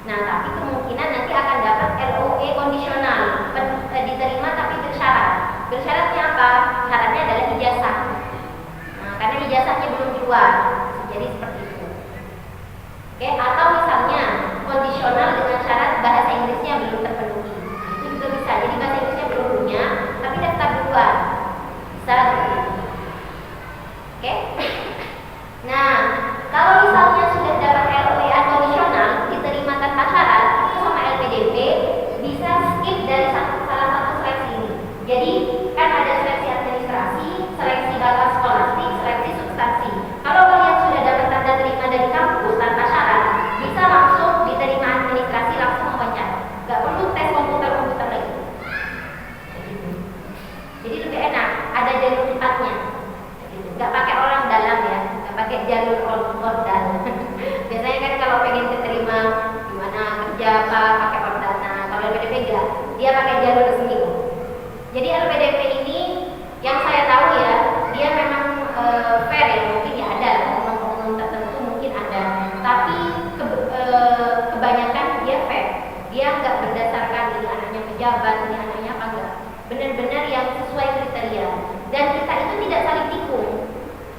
Nah, tapi kemungkinan nanti akan dapat LOE kondisional, diterima tapi bersyarat. Bersyaratnya apa? Syaratnya adalah ijazah. Nah, karena ijazahnya belum keluar. Jadi seperti itu. Oke, atau misalnya kondisional dengan syarat bahasa Inggrisnya belum terpenuhi. Itu juga bisa. Jadi bahasa Inggrisnya belum punya, tapi daftar duluan. Bisa seperti itu. Oke. Nah, kalau misalnya sudah dapat LOE kondisional, diterima tanpa syarat, itu sama LPDP bisa skip dari salah satu seleksi ini. Jadi kan ada seleksi administrasi, seleksi bakat skolastik, seleksi substansi. Kalau kalian sudah dapat tanda terima dari kampus tanpa syarat, bisa langsung diterima administrasi, langsung wawancara. Gak perlu tes komputer lagi. Jadi lebih enak, ada jalur cepatnya. Gak pakai orang dalam ya, gak pakai jalur ordan. Biasanya kan kalau pengen keterima gimana kerja apa pakai ordan. Nah, kalau LPDP enggak, dia pakai jalur resmi. Jadi LPDP ini yang saya tahu ya, dia memang fair ya, mungkin ya ada oknum-oknum tertentu mungkin ada, tapi kebanyakan dia fair. Dia nggak berdasarkan ini anaknya pejabat, ini anaknya apa enggak. Benar-benar yang sesuai kriteria. Dan kita itu tidak saling tikung.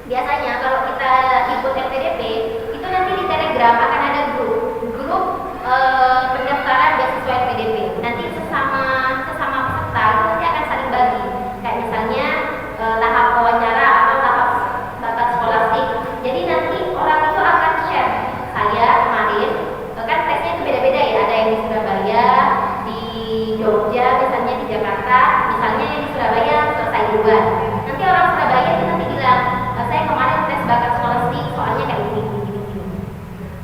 Biasanya kalau kita ikut LPDP, itu nanti di Telegram akan ada grup pendaftaran beasiswa LPDP. Nanti sesama peserta itu nanti akan saling bagi. Kayak misalnya tahap wawancara atau tahap bakat skolastik. Jadi nanti orang itu akan share. Saya kemarin kan tesnya itu beda-beda ya. Ada yang di Surabaya, di Jogja, misalnya di Jakarta. Misalnya yang di Surabaya selesai duluan. Nanti orang Surabaya itu nanti bilang, saya kemarin tes bakat skolastik soalnya kayak gini.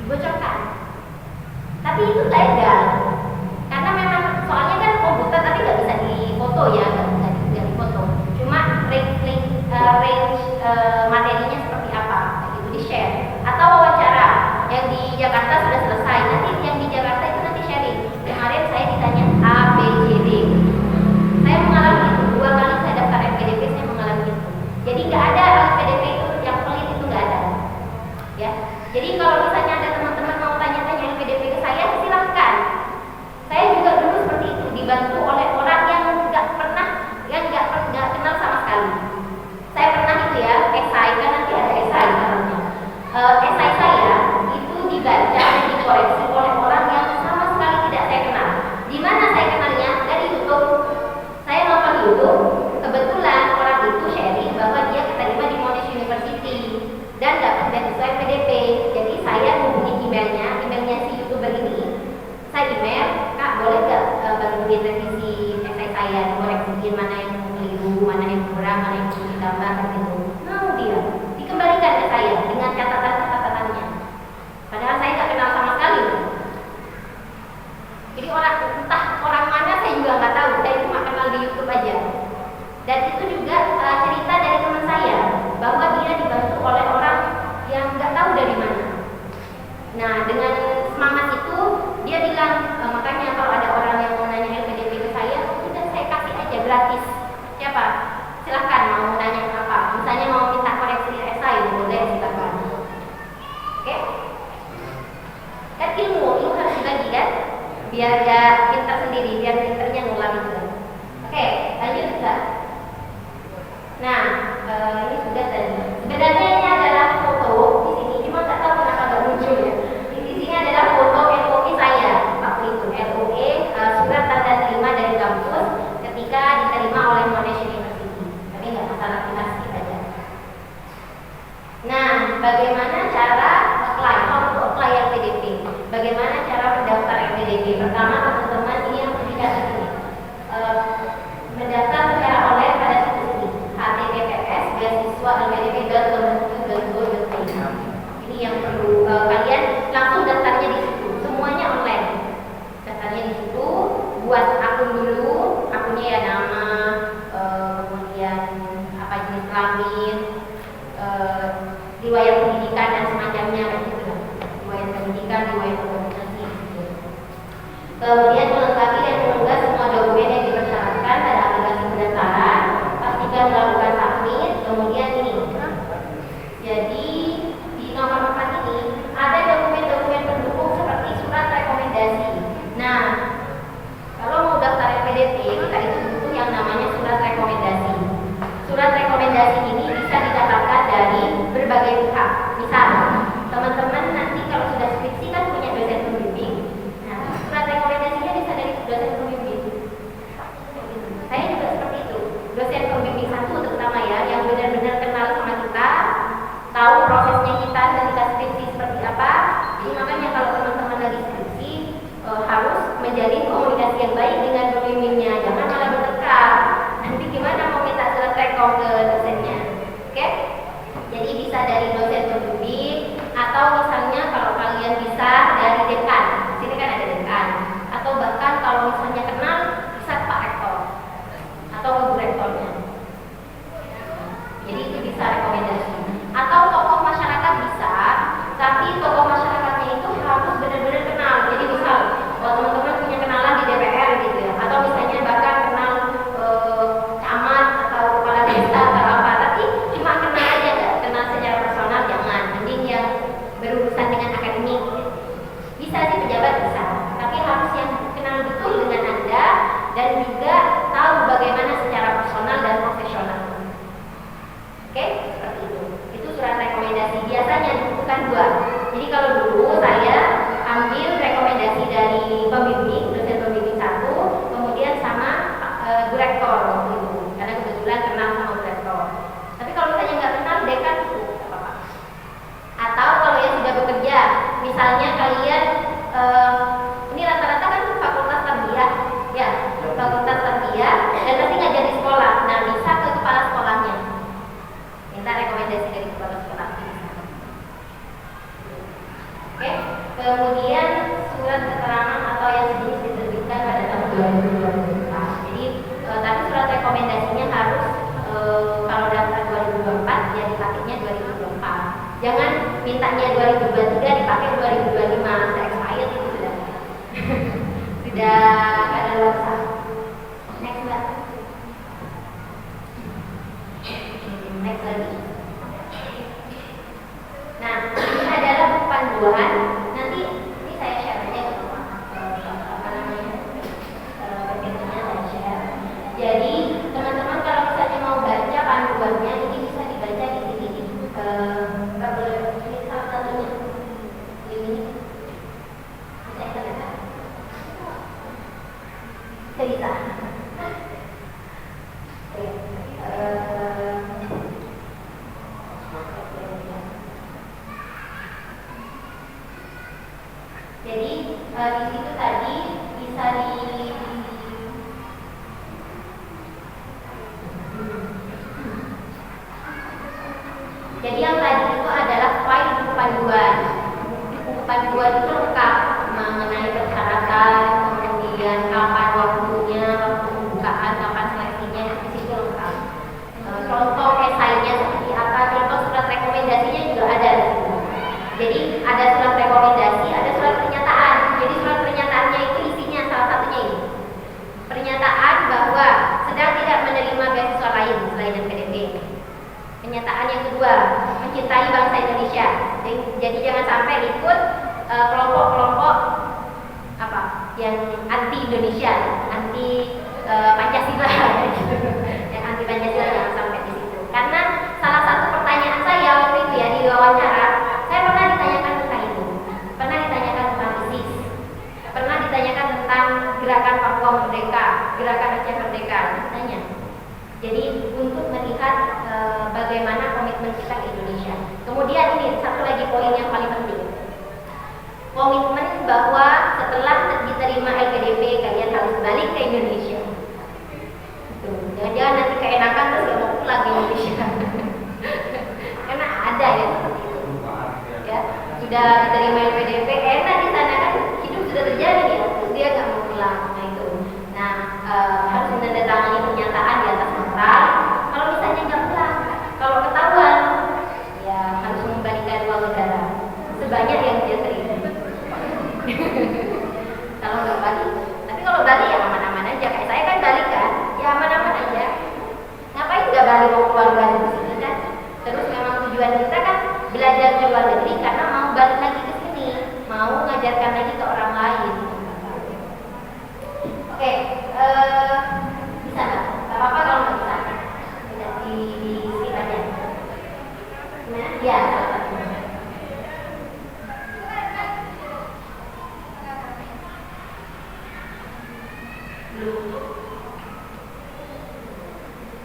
Dibocorkan. Tapi itu legal. Karena memang soalnya kan komputer tapi nggak bisa difoto ya, nggak difoto. Cuma range materinya seperti apa, itu di share. Atau wawancara yang di Jakarta sudah selesai. Nanti yang di Jakarta itu nanti sharing. Kemarin saya ditanya A, B, C, D. Saya mengalami itu 2 kali saya daftar LPDP, saya mengalami itu. Jadi nggak ada LPDP itu yang pelit itu nggak ada. Ya. Jadi kalau misalnya ada teman-teman mau tanya-tanya LPDP ke saya, silahkan. Saya juga dulu seperti itu, dibantu oleh orang yang nggak kenal sama sekali. Saya pernah itu ya, esai kan nanti ada esai namanya. Esai saya itu dibaca dan dikoreksi oleh orang yang sama sekali tidak saya kenal. Di mana saya kenalnya? Dari YouTube. Saya nonton YouTube, kebetulan orang itu sharing bahwa dia keterima di Monash University dan dapat beasiswa PDP. Jadi saya hubungi emailnya si YouTuber ini. Saya email, Kak boleh nggak bantuin revisi Nah, dengan semangat itu dia bilang, makanya kalau ada orang yang mau nanya LPDP ke saya, udah saya kasih aja gratis. Siapa? Silahkan mau nanya apa. Misalnya mau minta koreksi esai, boleh silakan. Oke? Kan ilmu harus dibagi kan? Biar dia pintar sendiri, biar pintarnya ngulang itu. Oke, lanjut bisa. Nah, ini sudah tadi. Sebenarnya ini adalah foto di sini, cuma nggak tahu kenapa nggak muncul ya. Di sini adalah foto LOE saya waktu itu. LOE surat tanda terima dari kampus ketika diterima oleh Monash University. Tapi nggak masalah, kita skip aja. Nah, bagaimana cara apply? How to apply LPDP? Bagaimana cara mendaftar LPDP? Pertama, teman-teman ini yang dikasih ini. Mendaftar secara online pada situs ini https://beasiswa-lpdp.kementerian.go.id. Ini yang perlu kalian langsung daftarnya di situ. Semuanya online. Daftarnya di situ, buat akun dulu, akunnya ya nama, kemudian apa jenis kelamin, riwayat pendidikan dan semacamnya kan gitu. Riwayat pendidikan, riwayat organisasi gitu. Kemudian melengkapi dan mengunggah semua dokumen yang dipersyaratkan pada aplikasi pendaftaran. Pastikan melakukan submit. Kemudian ini. Jadi di nomor 4 ini ada dokumen-dokumen pendukung seperti surat rekomendasi. Nah, kalau mau daftar LPDP kita itu butuh yang namanya surat rekomendasi. Surat rekomendasi ini bisa didapatkan dari berbagai pihak. Misal, teman-teman nanti kalau sudah skripsi kan punya dosen pembimbing. Nah, surat rekomendasinya bisa dari dosen pembimbing. Saya juga seperti itu. Dosen pembimbing satu terutama ya, yang benar-benar kenal sama kita, tahu prosesnya kita ketika skripsi seperti apa. Jadi makanya kalau teman-teman lagi skripsi harus menjalin komunikasi yang baik dengan pembimbingnya. Jangan malah bertengkar. Nanti gimana mau minta surat rekom ke dosennya? Oke? Jadi bisa dari dosen pembimbing atau misalnya kalau kalian bisa dari dekan. Sini kan ada dekan. Atau bahkan kalau misalnya kenal bisa Pak Rektor atau Ibu Rektornya. Jadi itu bisa rekomendasi. Atau tokoh masyarakat bisa, tapi tokoh masyarakatnya itu harus benar-benar kenal. Jadi misal kalau teman-teman punya kenalan di DPR gitu ya, atau misalnya bahkan kenal camat atau kepala desa atau apa, tapi cuma kenal aja, nggak kenal secara personal, jangan. Mending yang berurusan dengan akademik. Bisa sih pejabat bisa, tapi harus yang kenal betul dengan Anda dan juga tahu bagaimana secara personal dan profesional. Oke, seperti itu. Itu surat rekomendasi. Biasanya dibutuhkan 2. Jadi kalau dulu saya ambil rekomendasi dari pembimbing, dosen pembimbing 1, kemudian sama Bu Rektor waktu itu. Karena kebetulan kenal sama Bu Rektor. Tapi kalau misalnya nggak kenal, dekan itu apa-apa. Atau kalau yang sudah bekerja, misalnya kalian ini rata-rata kan fakultas tarbiyah, ya, fakultas tarbiyah dan pasti ngajar di sekolah. Nah, bisa ke kepala sekolahnya. Minta rekomendasi dari kepala sekolah. Oke, kemudian surat keterangan atau yang sejenis diterbitkan pada tahun 2024. Jadi, tapi surat rekomendasinya harus kalau daftar 2024 ya dipakainya 2024. Jangan mintanya 2023 dipakai 2025, sudah expired itu sudah. Sudah ada luasa. Next Mbak. Next lagi. Nah, ini adalah buku panduan. Nanti ini saya share aja ke apa namanya PPT-nya saya share. Jadi teman-teman kalau misalnya mau baca panduannya ini bisa dibaca di sini. Ini salah satunya. Ini saya terlihat. Bisa. Jadi di situ tadi bisa jadi yang tadi itu adalah file buku panduan. Buku panduan itu lengkap mengenai persyaratan, kemudian kapan waktunya, waktu pembukaan, kapan seleksinya, di situ lengkap. Contoh esainya seperti apa, contoh surat rekomendasinya juga ada di situ. Jadi ada surat rekomendasi selain LPDP. Pernyataan yang kedua, mencintai bangsa Indonesia. Jadi jangan sampai ikut kelompok-kelompok yang anti Indonesia, anti Pancasila, yang anti Pancasila, jangan sampai di situ. Karena salah satu pertanyaan saya waktu itu ya di wawancara, saya pernah ditanyakan tentang itu, pernah ditanyakan tentang ISIS, pernah ditanyakan tentang gerakan Papua Merdeka, gerakan Aceh Merdeka, ditanya. Jadi untuk melihat bagaimana komitmen kita ke Indonesia. Kemudian ini satu lagi poin yang paling penting. Komitmen bahwa setelah diterima LPDP kalian harus balik ke Indonesia. Jangan-jangan nanti keenakan terus gak mau pulang ke Indonesia. Karena ada ya seperti itu. Ya, sudah diterima LPDP, enak di sana kan, hidup sudah terjadi ya, terus dia gak mau pulang. Nah itu. Nah harus menandatangani pernyataan di atas notar. Kalau misalnya nggak pulang, kalau ketahuan, ya harus mengembalikan uang negara sebanyak yang dia terima. Kalau nggak balik, tapi kalau balik ya aman-aman aja. Kayak saya kan balik kan, ya aman-aman aja. Ngapain nggak balik mau keluarga di sini kan? Terus memang tujuan kita kan belajar di luar negeri karena mau balik lagi ke sini, mau mengajarkan lagi ke orang lain. Oke, bisa nggak? Gak apa-apa kalau nggak bisa. Tidak di skip aja. Nah, ya.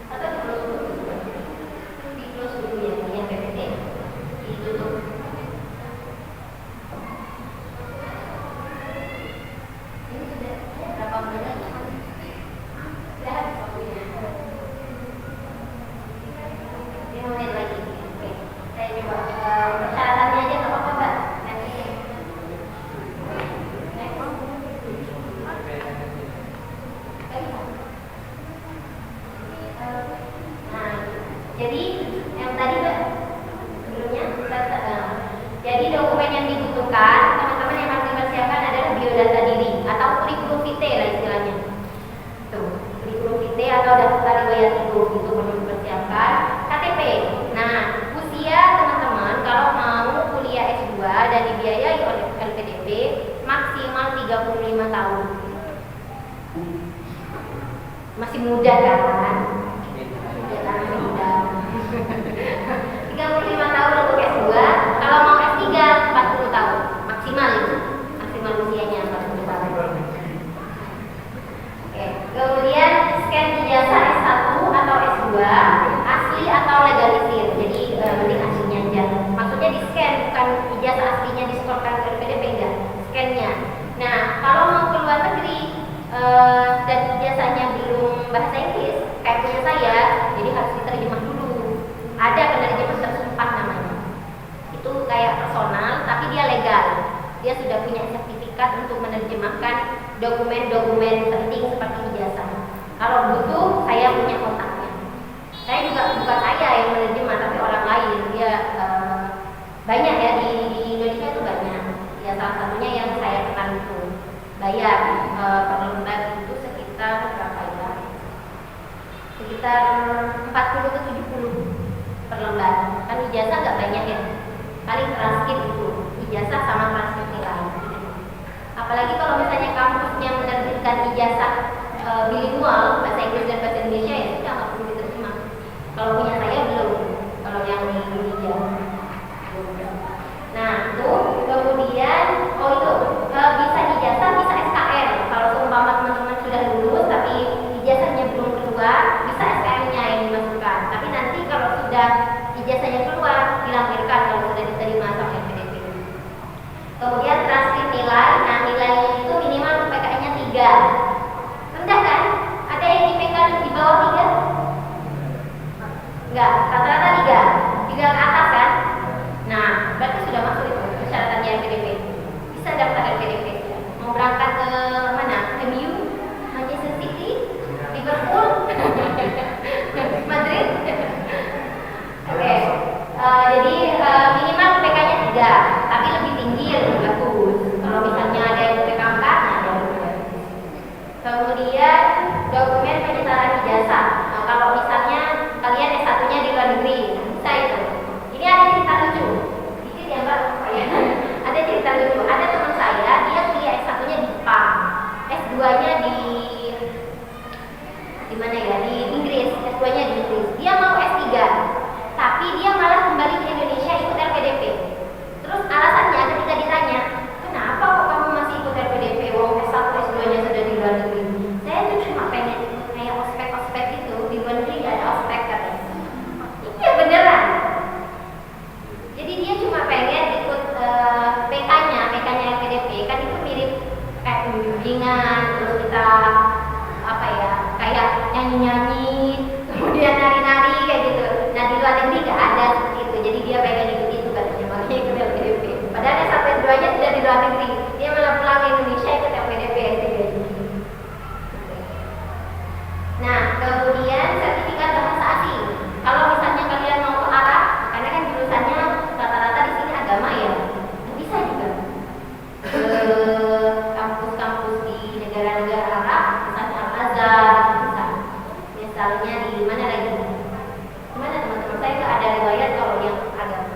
Atau di close dulu ya, yang PPT ditutup. Ini sudah berapa menit lagi? Sudah habis waktunya. 5 menit lagi. Oke, saya coba persyaratannya aja nggak apa-apa Mbak. Nanti jadi yang tadi Mbak sebelumnya jadi dokumen yang dibutuhkan teman-teman yang harus dipersiapkan adalah biodata diri atau kurikulum vitae lah istilahnya. Tuh, kurikulum vitae atau daftar riwayat hidup itu perlu dipersiapkan. KTP. Nah, usia teman-teman kalau mau kuliah S2 dan dibiayai oleh LPDP maksimal 35 tahun. Masih muda kan? 35 tahun untuk S2, kalau mau S3 40 tahun maksimal itu, maksimal usianya 40 tahun. Oke, kemudian scan ijazah S1 atau S2 asli atau legalisir. Jadi mending aslinya aja. Maksudnya di scan bukan ijazah aslinya disetorkan ke LPDP enggak, scannya. Nah, kalau mau ke luar negeri dan ijazahnya belum bahasa Inggris kayak punya saya, jadi harus diterjemah dulu. Ada penerjemah tersumpah namanya. Itu kayak personal, tapi dia legal. Dia sudah punya sertifikat untuk menerjemahkan dokumen-dokumen penting seperti ijazah. Kalau butuh, saya punya kontaknya. Saya juga bukan saya yang menerjemah, tapi orang lain. Dia banyak ya di Indonesia itu banyak. Ya salah satunya yang saya kenal itu bayar per lembar itu sekitar berapa ya? Sekitar 40 ke 70 per lembar. Kan ijazah nggak banyak ya, paling transkrip itu ijazah sama transkrip nilai. Apalagi kalau misalnya kampusnya menerbitkan ijazah bilingual bahasa Inggris dan bahasa Indonesia, ya sudah nggak perlu diterima. Kalau punya saya belum, kalau yang di Indonesia. Nah itu kemudian itu bisa ijazah, bisa SKN. Kalau seumpama teman-teman sudah lulus tapi ijazahnya belum keluar, bisa SKN-nya yang dimasukkan. Tapi nanti kalau sudah ijazahnya keluar, dilampirkan kalau sudah diterima sama LPDP. Kemudian transkrip nilai. Nah nilainya itu minimal UPK-nya 3. Rendah kan? Ada yang IPK di bawah 3? Enggak, rata-rata 3 ke atas kan? Nah berarti sudah masuk itu persyaratannya LPDP. Bisa daftar LPDP. Mau berangkat ke mana? MU? Manchester City? Liverpool? Madrid? Oke. Jadi minimal UPK-nya 3, tapi lebih tinggi ya lebih bagus. Kalau misalnya ada yang UPK 4, ada yang. Kemudian dokumen penyetaraan ijazah. Nah, kalau misalnya kalian nyanyi-nyanyi, kemudian nari-nari kayak gitu. Nah di luar negeri nggak ada seperti itu, jadi dia pengen ikut itu katanya, makanya ikut LPDP. Padahal S1 S2-nya sudah di luar negeri, dia malah pulang ke Indonesia ikut LPDP S3. Nah kemudian sertifikat bahasa asing. Kalau misalnya kalian mau ke Arab, karena kan jurusannya rata-rata di sini agama ya, bisa juga ke kampus-kampus di negara-negara Arab, misalnya Al-Azhar, misalnya di mana lagi? Mana teman-teman? Saya nggak ada riwayat kalau yang agama.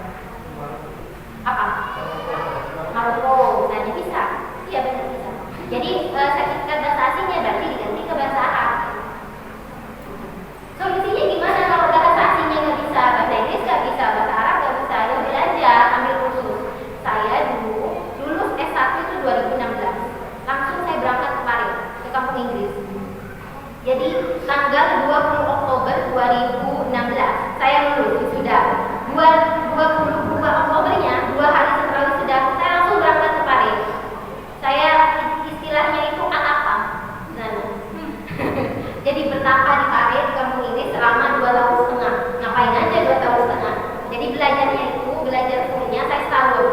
Apa? Maroko, misalnya bisa. Iya benar bisa. Jadi sertifikat bahasa asingnya berarti diganti ke bahasa Arab. Solusinya gimana kalau bahasa asingnya nggak bisa? Bahasa Inggris nggak bisa, bahasa Arab nggak bisa. Ya belajar, ambil kursus. Saya dulu lulus S1 itu 2016. Langsung saya berangkat ke Paris, ke kampung Inggris. Jadi tanggal 20 Oktober 2016 saya lulus sudah. 22 Oktobernya, 2 hari setelah sudah saya langsung berangkat ke Paris. Saya istilahnya itu atapa. Jadi bertapa di Paris, di kampung ini selama 2 tahun setengah. Ngapain aja 2 tahun setengah? Jadi belajarnya itu, belajar fullnya saya setahun.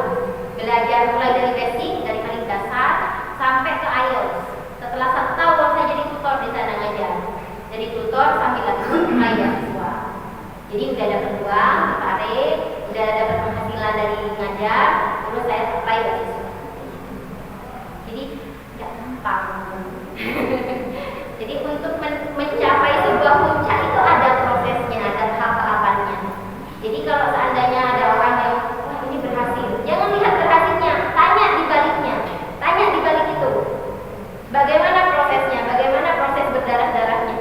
Belajar mulai dari basic, dari paling dasar sampai ke IELTS. Setelah 1 tahun saya jadi tutor di sana ngajar. Jadi tutor sambil lagi apply beasiswa. Jadi udah dapat uang di Paris, udah dapat penghasilan dari ngajar, terus saya apply beasiswa. Jadi nggak gampang. Jadi untuk mencapai sebuah puncak itu ada prosesnya, ada tahap-tahapannya. Jadi kalau seandainya ada orang yang wah ini berhasil, jangan lihat berhasilnya, tanya di baliknya, tanya di balik itu. Bagaimana prosesnya, bagaimana proses berdarah-darahnya.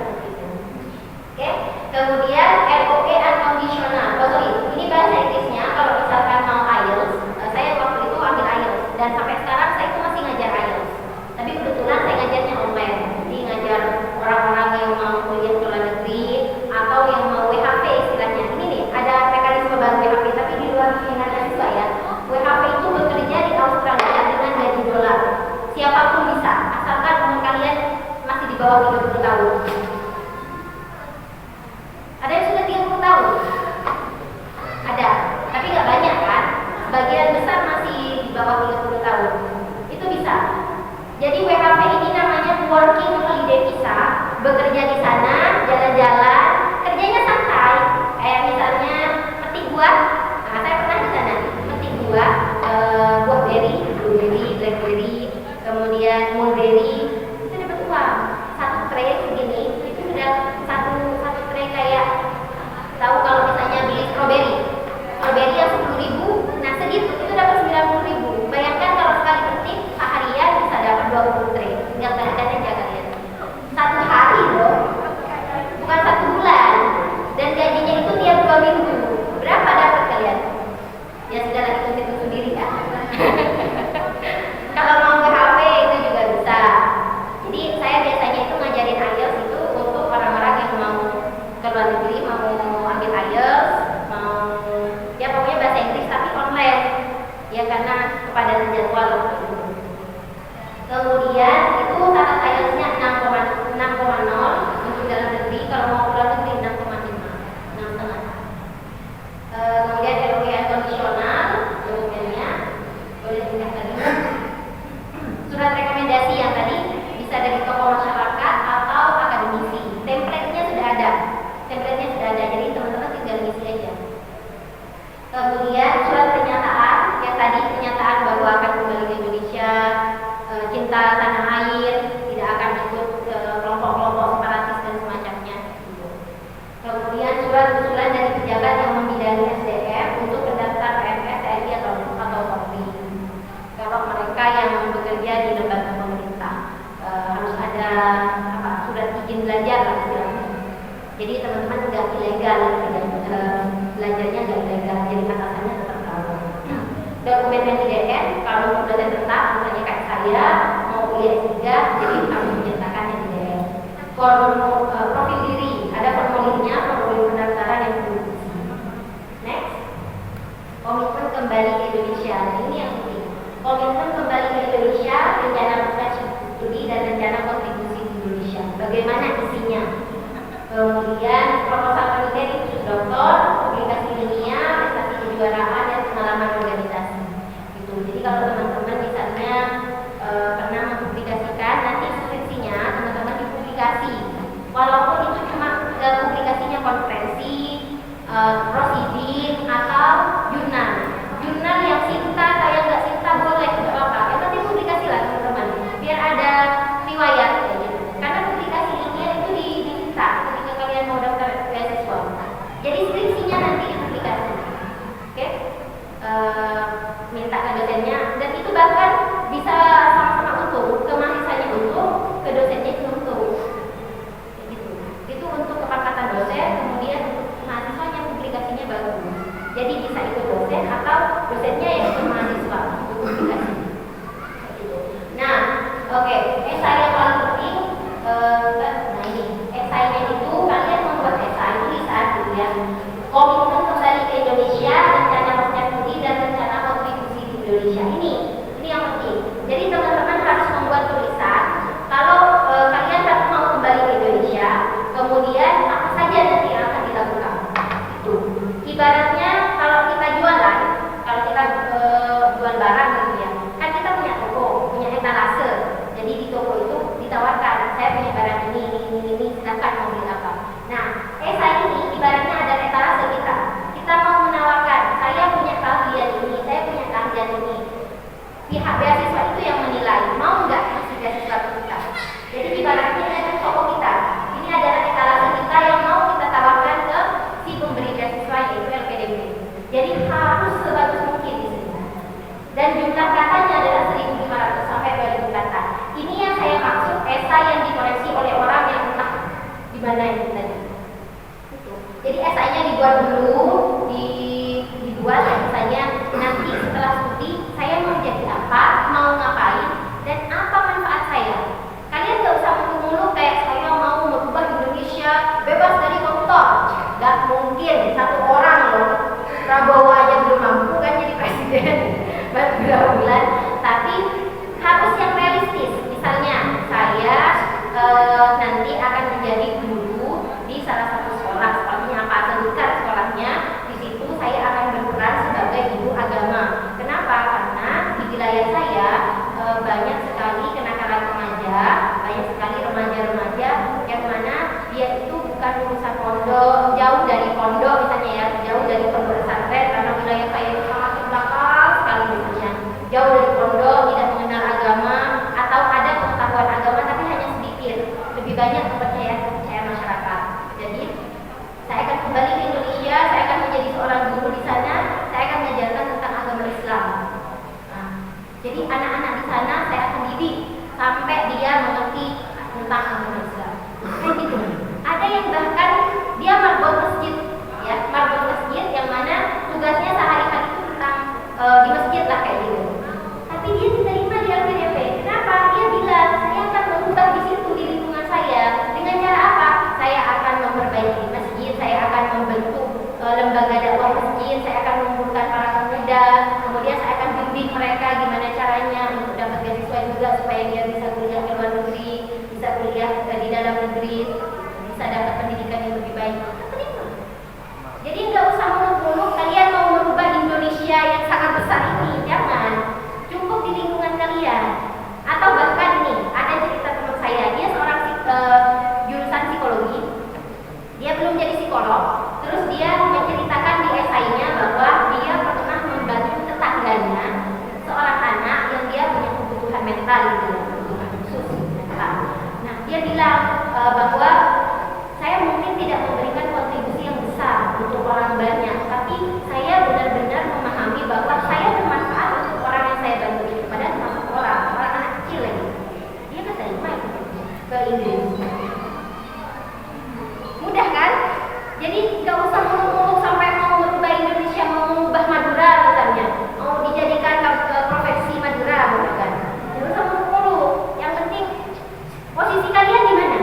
Oke, kemudian LOE unconditional. Oh sorry, ini bahasa Inggrisnya. Kalau misalkan mau IELTS, saya waktu itu ambil IELTS dan sampai sekarang saya itu masih ngajar IELTS. Tapi kebetulan saya ngajarnya online. Jadi ngajar orang-orang yang mau kuliah ke luar negeri atau yang mau WHP istilahnya. Ini nih ada mekanisme baru WHP, tapi di luar minat siswa ya. WHP itu bekerja di Australia dengan gaji dolar. Siapapun bisa, asalkan umur kalian masih di bawah 30 tahun. Ada yang sudah 30 tahun? Ada, tapi nggak banyak kan? Sebagian besar masih di bawah 30 tahun. Itu bisa. Jadi WHP ini namanya Working Holiday Visa. Bekerja di sana, jalan-jalan, kerjanya santai. Kayak misalnya petik buah. Nah, saya pernah di sana petik buah, buah berry, blueberry, blackberry, kemudian mulberry. Itu dapat uang. 1 tray segini, itu sudah satu tray kayak tahu kalau misalnya beli strawberry yang 10.000, nah segitu itu dapat 90.000. Bayangkan kalau sekali petik seharian bisa dapat 20 tray. Tinggal kalian aja kalian. 1 hari loh, bukan 1 bulan. Dan gajinya itu tiap 2 minggu. Berapa dapat kalian? Ya sudah lagi hitung sendiri kan. Kalau mau ke HP itu juga bisa. Jadi saya biasanya itu ngajarin IELTS itu untuk orang-orang yang mau ke luar negeri, mau ambil IELTS, mau ya pokoknya bahasa Inggris tapi online. Ya karena kepadatan jadwal. Kemudian itu syarat IELTS-nya 6,0 untuk dalam negeri, kalau mau ke luar negeri 6,5, 6,5. Kemudian LOE kondisional, dokumennya boleh tingkat tadi. Surat rekomendasi yang tadi bisa dari tokoh masyarakat atau akademisi. Template-nya sudah ada, jadi teman-teman tinggal isi aja. Kemudian surat pernyataan, yang tadi pernyataan bahwa akan kembali ke Indonesia, cinta tanah air, tidak akan ikut kelompok-kelompok separatis dan semacamnya. Kemudian surat usulan dari pejabat yang membidani SDM untuk mendaftar PNS, TNI atau Polri. Kalau mereka yang bekerja di lembaga pemerintah harus ada surat izin belajar lah istilahnya. Jadi teman-teman nggak ilegal, belajarnya nggak ilegal, jadi atasannya tetap tahu. Dokumen PTDN kalau dosen tetap, misalnya kayak saya mau kuliah S3, jadi harus menyertakan PTDN. Profil diri, ada formulirnya, formulir pendaftaran yang perlu diisi. Next, komitmen kembali ke Indonesia. Ini yang penting. Komitmen kembali ke Indonesia, rencana studi dan rencana kontribusi di Indonesia. Bagaimana isinya? Kemudian proposal penelitian khusus doktor, publikasi ilmiah, prestasi kejuaraan dan pengalaman organisasi. Gitu. Jadi kalau teman-teman misalnya pernah mempublikasikan, nanti skripsinya teman-teman dipublikasi. Walaupun itu cuma publikasinya konferensi, prosiding atau jurnal. Jurnal yang cinta atau yang nggak cinta boleh, nggak apa-apa. Yang penting publikasi lah teman-teman, biar ada riwayat. Gitu. Karena publikasi ilmiah itu diminta ketika kalian mau daftar beasiswa. Jadi skripsinya nanti dipublikasi, oke? Minta ke dosennya, dan itu bahkan bisa sama-sama untung, ke mahasiswanya untung, ke dosennya itu untung. Gitu. Itu untuk kepangkatan dosen, kemudian untuk mahasiswanya publikasinya bagus. Jadi bisa ikut dosen atau dosennya yang ikut mahasiswa untuk publikasi. Gitu. Nah, oke, esai yang paling penting, nah ini esainya itu kalian membuat esai tulisan gitu ya. Komitmen kembali ke Indonesia, rencana kerja studi dan rencana kontribusi di Indonesia. Ini yang penting. Jadi teman-teman harus membuat tulisan. Kalau kalian mau kembali ke Indonesia, kemudian apa saja nanti yang akan dilakukan. Itu. Ibaratnya kalau kita jualan, kalau kita jual barang gitu ya, kan kita punya toko, punya etalase. Jadi di toko itu ditawarkan, saya punya barang ini, silakan mau beli apa. Nah, esai ini ibaratnya ada etalase kita. Kita mau menawarkan, saya punya keahlian ini, saya punya keahlian ini. Pihak beasiswa itu yang menilai, mau nggak kasih beasiswa ke kita. Jadi ibaratnya ini ada toko kita. Ini adalah etalase kita yang mau kita tawarkan ke si pemberi beasiswa yaitu LPDP. Jadi harus sebagus mungkin di sini. Dan jumlah katanya adalah 1.500 sampai 2.000 kata. Ini yang saya maksud esai yang dikoreksi oleh orang yang entah di mana ini tadi. Jadi esainya dibuat dulu, dibuat misalnya nanti setelah studi saya mau jadi apa, mau ngapain, dan apa manfaat saya. Kalian gak usah mulu-mulu kayak saya mau merubah Indonesia bebas dari koruptor. Gak mungkin, satu orang loh, Prabowo aja belum mampu kan jadi presiden baru berapa bulan. Tapi harus yang realistis. Misalnya saya nanti akan menjadi guru di salah satu sekolah, sekolahnya apa, sebutkan sekolahnya. Di situ saya akan berperan sebagai ibu agama. Kenapa? Karena di wilayah saya banyak sekali kenakalan remaja, banyak sekali remaja-remaja yang mana dia itu bukan urusan pondok, jauh dari pondok misalnya ya, jauh dari pondok pesantren, karena wilayah saya itu sangat belakang sekali misalnya, jauh dari pondok, tidak mengenal agama, atau ada pengetahuan agama tapi hanya sedikit, lebih banyak kepercayaan masyarakat. Jadi saya akan kembali ke Indonesia, saya akan menjadi seorang guru di sana, saya akan mengajarkan tentang agama Islam. Nah, jadi anak-anak di sana saya akan didik sampai dia mengerti tentang agama Islam. Kayak gitu. Ada yang bahkan dia marbot masjid, ya, marbot masjid yang mana tugasnya sehari-hari itu tentang di masjid lah kayak gitu. Tapi dia diterima di LPDP. Kenapa? Dia bilang saya akan mengubah di situ di lingkungan saya. Dengan cara apa? Saya akan memperbaiki masjid, saya akan membentuk lembaga dakwah masjid, saya akan mengumpulkan para pemuda, kemudian saya akan bimbing mereka gimana caranya untuk dapat beasiswa juga supaya dia bisa kuliah di luar negeri, bisa kuliah di dalam negeri, bisa dapat pendidikan yang lebih baik. Terima. Jadi nggak usah muluk-muluk kalian mau merubah Indonesia yang sangat besar ini, jangan. Cukup di lingkungan kalian. Atau bahkan nih, ada cerita teman saya, dia seorang jurusan psikologi, dia belum jadi psikolog, terus dia menceritakan di esainya bahwa dia pernah membantu tetangganya seorang anak yang dia punya kebutuhan mental gitu, kebutuhan khusus mental. Nah, dia bilang bahwa saya mungkin tidak memberikan kontribusi yang besar untuk orang banyak, tapi saya benar-benar memahami bahwa saya bermanfaat untuk orang yang saya bantu, padahal termasuk orang anak kecil lagi. Dia kan terima itu ke Inggris. Mudah kan? Jadi nggak usah muluk-muluk sampai mau merubah Indonesia, mau mengubah Madura misalnya, mau dijadikan profesi Madura bukan? Nggak usah muluk-muluk. Yang penting posisi kalian di mana?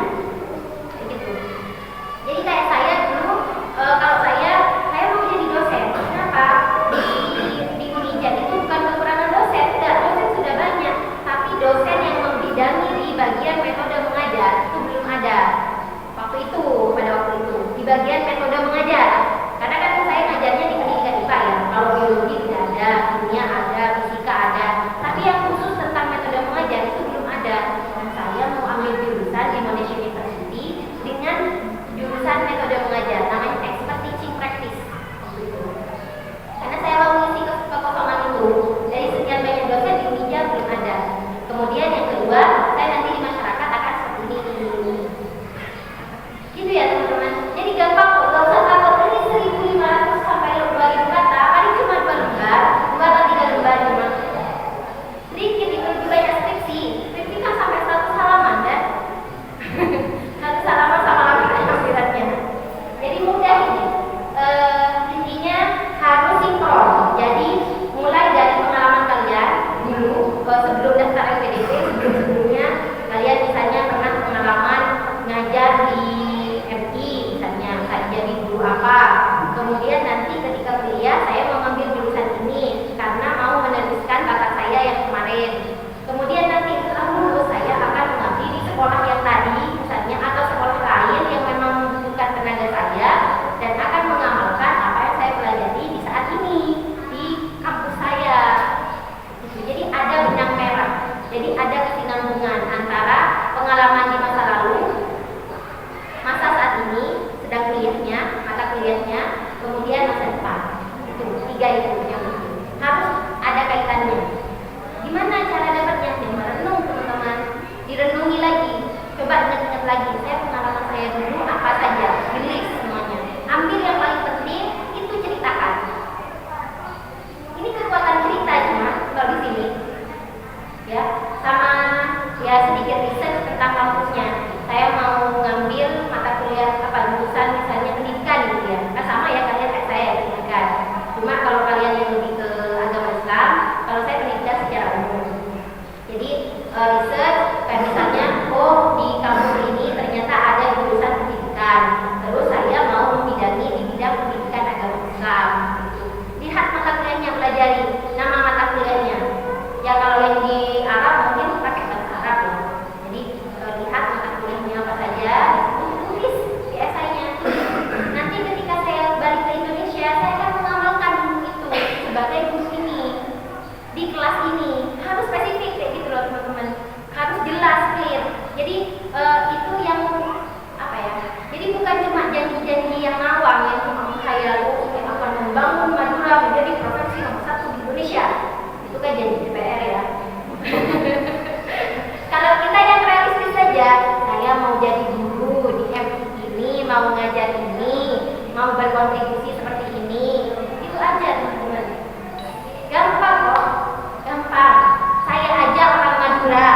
ya, sama ya sedikit riset tentang kampusnya. Saya mau ngambil mata kuliah apa jurusan misalnya pendidikan gitu ya, kan sama ya kalian kayak saya pendidikan. Cuma kalau kalian yang lebih ke agama Islam, kalau saya pendidikan secara umum. Jadi riset kayak misalnya, oh di kampus ini ternyata ada jurusan pendidikan, terus saya mau membidangi di bidang pendidikan agama Islam. Lihat mata kuliahnya, pelajari nama mata kuliahnya. Ya kalau yang di Arab mungkin pakai bahasa Arab ya. Jadi lihat mata kuliahnya apa saja, tulis di esainya. Nanti ketika saya balik ke Indonesia, saya akan mengamalkan itu sebagai guru ini di kelas ini. Harus spesifik kayak gitu loh teman-teman. Harus jelas, clear. Jadi itu yang apa ya? Jadi bukan cuma janji-janji yang ngawang yang cuma menghayal yang akan membangun Madura menjadi provinsi nomor 1 di Indonesia. Itu kan janji DPR ya. Kalau kita yang realistis saja, saya mau jadi guru di MI ini, mau ngajar ini, mau berkontribusi seperti ini, itu aja teman-teman. Gampang kok, gampang. Saya aja orang Madura,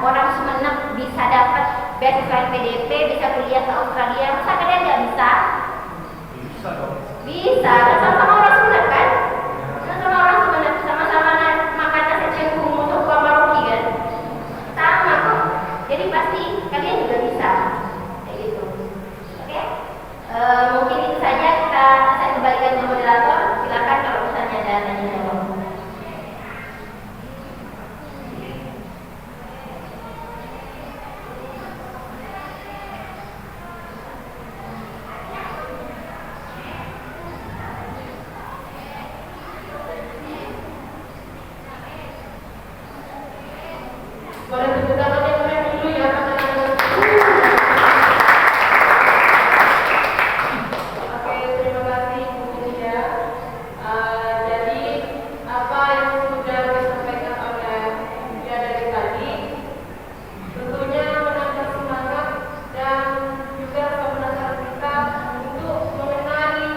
orang Sumeneb bisa dapat beasiswa PDP, bisa kuliah ke Australia. Masa kalian nggak bisa? Bisa dong. Bisa, kan sama-sama orang Sumeneb kan? Sama orang Sumeneb, sama-sama makan nasi cengkung untuk buah Maroki kan? Sama kok. Jadi pasti kalian juga bisa. Kayak gitu. Oke? Mungkin itu saja, saya kembalikan ke moderator. Silakan kalau misalnya ada tanya jawab. Boleh tepuk tangan yang keren dulu ya teman-teman. Oke, terima kasih Bu Cia. Jadi apa yang sudah disampaikan oleh Bu Cia dari tadi tentunya menambah semangat dan juga penasaran kita untuk mengenali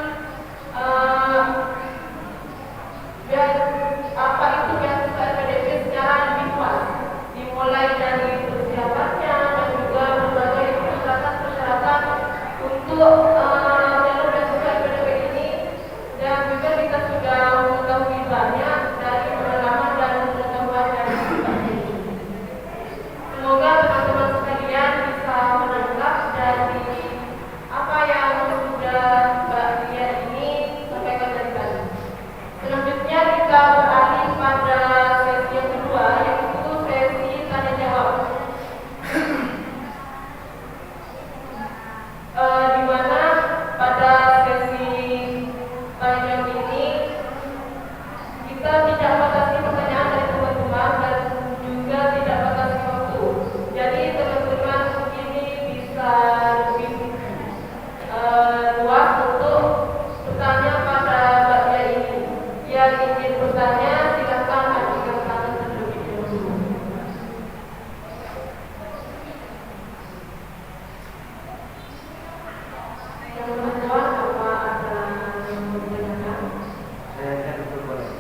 apa itu beasiswa LPDP secara lebih luas. Dimulai dari persiapannya dan juga berbagai persyaratan untuk jalur beasiswa LPDP ini, dan juga kita sudah mengetahui banyak dari pengalaman dan pengetahuan dari Mbak Jenny. Semoga teman-teman sekalian bisa menangkap dari apa yang sudah Mbak Lia ini sampaikan dari tadi. Selanjutnya kita beralih pada sesi yang kedua, yaitu sesi tanya jawab. Di mana pada sesi tanya jawab ini kita tidak batasi pertanyaan dari teman-teman dan juga tidak batasi waktu. Jadi teman-teman ini bisa lebih luas untuk bertanya pada Mbak Dia ini. Yang ingin bertanya silakan ajukan tangan terlebih dahulu. Yang perempuan apa ada yang mau ditanyakan? Saya betul boleh.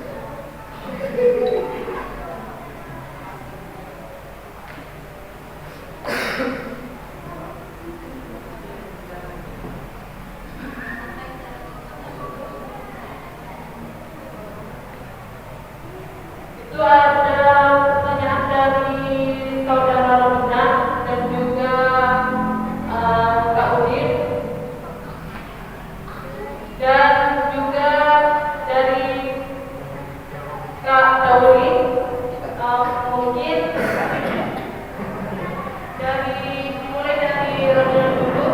Itu ada pertanyaan dari saudara Romina dan juga Kak Udin, dan juga dari Kak Dauli. Mungkin mulai dari Romina dulu.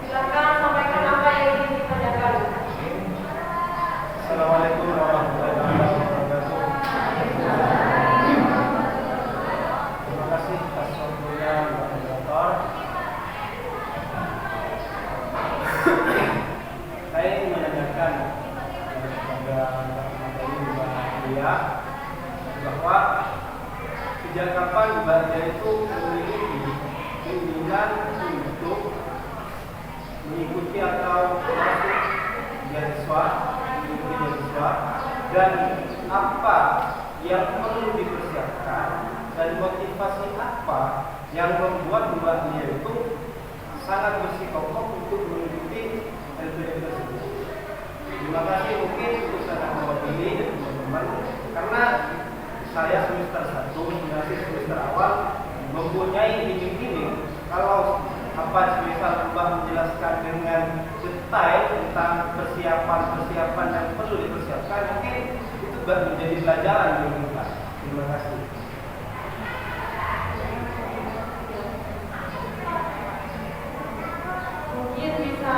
Silakan sampaikan apa yang ingin ditanyakan. Assalamualaikum warahmatullahi wabarakatuh. Terima kasih atas waktunya Mbak Moderator. Saya ingin menanyakan kepada Mbak Lia bahwa sejak kapan Mbak Lia itu memiliki keinginan untuk mengikuti atau masuk beasiswa, dan apa yang perlu dipersiapkan dan yang membuat mbaknya itu sangat bersikokoh untuk mengikuti LPDP tersebut. Terima kasih mungkin untuk saya mewakili teman-teman, karena saya semester 1 masih semester awal mempunyai iming-iming kalau misal Mbak menjelaskan dengan detail tentang persiapan yang perlu dipersiapkan, mungkin itu menjadi pelajaran bagi kita. Terima kasih. Mungkin bisa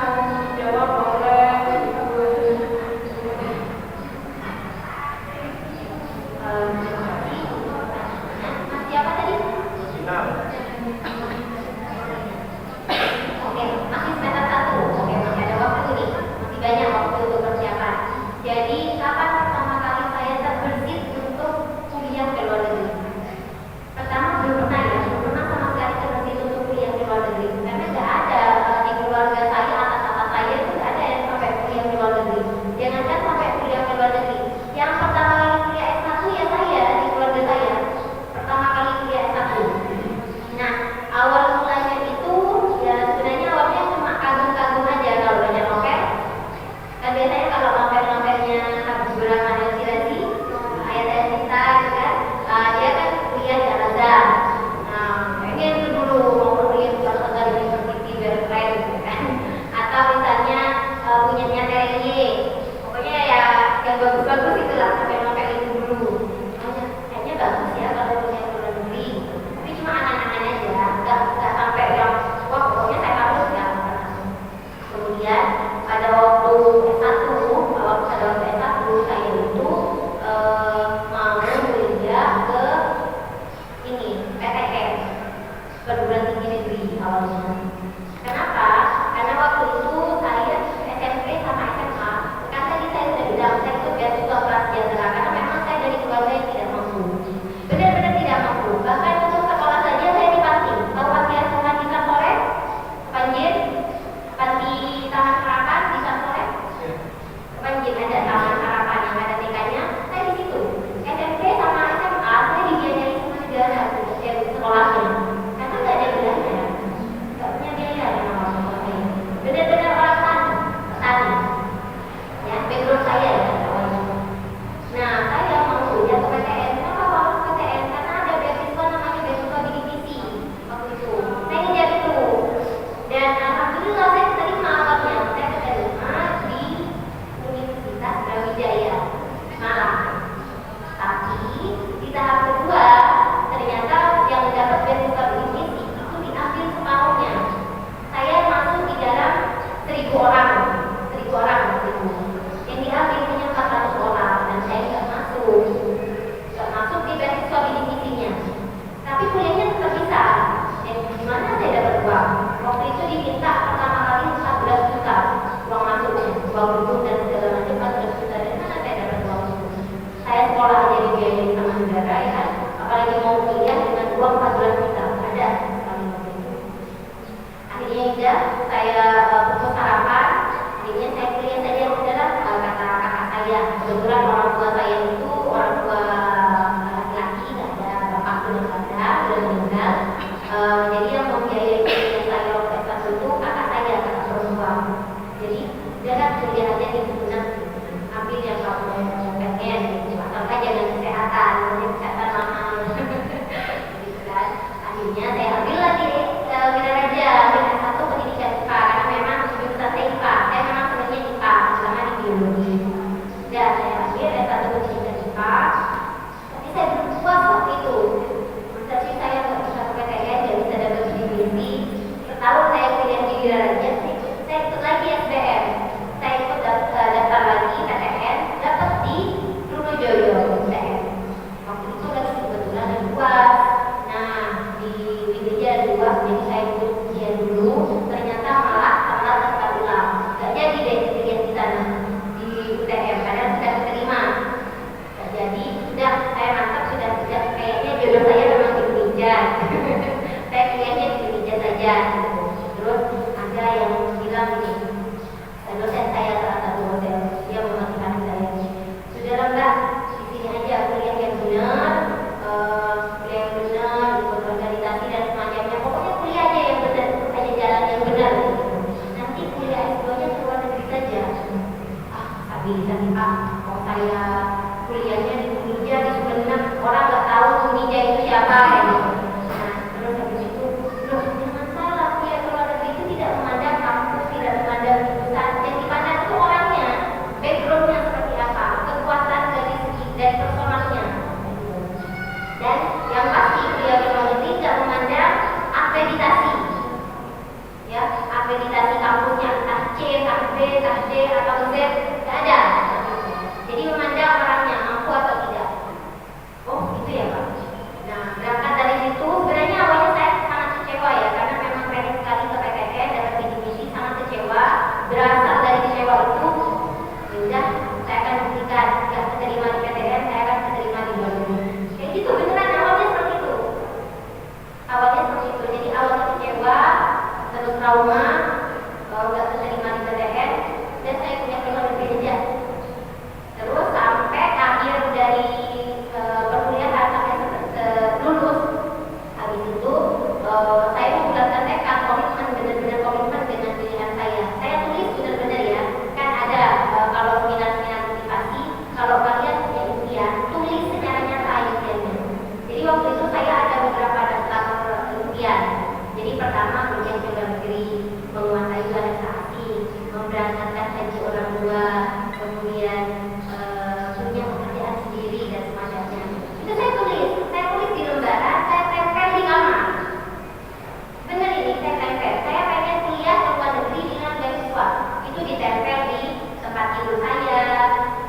dijawab oleh siapa tadi? Nah, Oke, masih semester 1. Oke, masih ada waktu nih. Masih banyak waktu untuk persiapan. Jadi, kapan pertama kali saya terbersit untuk kuliah ke luar negeri? Pertama, belum pernah ya. Belum pernah sama sekali terbersit untuk kuliah ke luar negeri. Karena nggak ada di keluarga saya, atas saya itu nggak ada yang sampai kuliah ke luar negeri. Jangankan sampai kuliah ke luar negeri. Yang pertama kali kuliah S1 ya saya, di keluarga saya. Pertama kali kuliah S1. Nah, awal mulanya itu ya sebenarnya awalnya cuma kagum-kagum aja kalau banyak novel. Kan biasanya kalau novelnya Habib Burhan Al-Shirazi, ayat-ayat cinta gitu kan, dia kan kuliah di Al-Azhar. Nah, pengen itu dulu mau kuliah di Al-Azhar University biar keren gitu kan. Atau misalnya punyanya Terenye, pokoknya ya yang bagus-bagus itulah novel-novel itu dulu. Kayaknya bagus ya kalau punya ke luar negeri. Tapi cuma anak-anak aja, nggak sampai yang wah pokoknya saya harus ya. Kemudian pada waktu S1 saya itu mau kuliah ke ini PTN, perguruan tinggi negeri awalnya. Kenapa? Karena waktu itu saya SMP sama SMA, kan tadi saya sudah bilang saya itu beasiswa prasejahtera karena memang saya dari keluarga yang tidak mampu, benar-benar tidak mampu. Bahkan untuk sekolah saja saya di panti. Tahu panti asuhan di Sansoleh, Banjir, panti Taman Harapan di Sansoleh, Banjir ada Taman Harapan yang ada TK-nya. Saya di situ. SMP sama SMA saya dibiayai sama negara sekolahnya, karena nggak ada biaya, nggak punya biaya dengan orang tua saya. Benar-benar orang tani, ya background saya ya awalnya. Nah, saya mau kuliah ke PTN. Kenapa mau ke PTN? Karena ada beasiswa namanya beasiswa bidik misi waktu itu. Saya ngejar itu, dan alhamdulillah saya keterima awalnya. Saya keterima di Universitas Brawijaya Malang. Tapi di tahap kedua ternyata yang mendapat beasiswa bidik misi itu diambil separuhnya. Saya masuk di dalam 1.000 orang waktu itu. Yang diambil hanya 400 orang dan saya nggak masuk di beasiswa bidik misinya. Tapi kuliahnya tetap bisa. Dan gimana saya dapat uang? Waktu itu diminta pertama kali 14 juta uang masuknya, uang duduk dan segala macam 14 juta. Dari mana saya dapat uang itu? Saya sekolah aja dibiayai sama negara ya kan, apalagi mau kuliah dengan uang 14 juta ada sekali waktu itu. Akhirnya udah saya putus harapan. Akhirnya saya kuliah saja adalah kata kakak saya. Kebetulan orang tua saya itu orang tua laki-laki, nggak ada bapak sudah meninggal. Jadi yang membiayai kuliah saya waktu S1 itu kakak saya, kakak perempuan. Jadi dia kan kuliah aja di Sunan, ambil yang kamu pengen gitu. Asalkan jangan kesehatan, nanti kesehatan mahal. Gitu kan. Akhirnya saya ambil lagi Wiraraja, ambil S1 pendidikan IPA karena memang jurusan saya IPA. Saya memang sebenarnya IPA, selama di biologi. Dan saya ambil S1 pendidikan IPA. Tapi saya belum puas waktu itu. Masa sih saya nggak bisa ke PTN, nggak bisa dapat bidik misi. siapa gitu. Nah, terus habis itu, loh jangan salah, kuliah ke luar negeri itu tidak memandang kampus, tidak memandang jurusan, yang dipandang itu orangnya, backgroundnya seperti apa, kekuatan dari segi dari personalnya. Dan yang pasti kuliah ke luar negeri tidak memandang akreditasi, ya akreditasi kampusnya entah C, entah B, entah D atau Z, tidak ada. Jadi memandang orangnya mampu atau tidak. Oh gitu ya Pak. Nah berangkat dari situ sebenarnya awalnya saya sangat kecewa ya, karena memang pengen sekali ke PTN dapat bidik misi, sangat kecewa. Berasal dari kecewa itu, ya udah saya akan buktikan nggak keterima di PTN, saya akan keterima di luar negeri. Kayak gitu beneran awalnya seperti itu. Awalnya seperti itu. Jadi awalnya kecewa, terus trauma, kalau nggak keterima di PTN, dan saya punya keluar negeri aja. Terus sampai akhir dari perkuliahan sampai lulus. Habis itu saya membulatkan tekad, komitmen, benar-benar komitmen dengan pilihan saya. Saya tulis benar-benar ya. Kan ada kalau seminar-seminar motivasi, kalau kalian punya impian, tulis secara nyata impiannya. Jadi waktu itu saya ada beberapa daftar impian. Jadi pertama kuliah ke luar negeri, menguasai bahasa asing, memberangkatkan haji orang tua, kemudian punya pekerjaan sendiri dan semacamnya. Itu saya tulis di lembaran, saya tempel di kamar. Benar ini saya tempel. Saya pengen kuliah ke luar negeri dengan beasiswa. Itu ditempel di tempat tidur saya,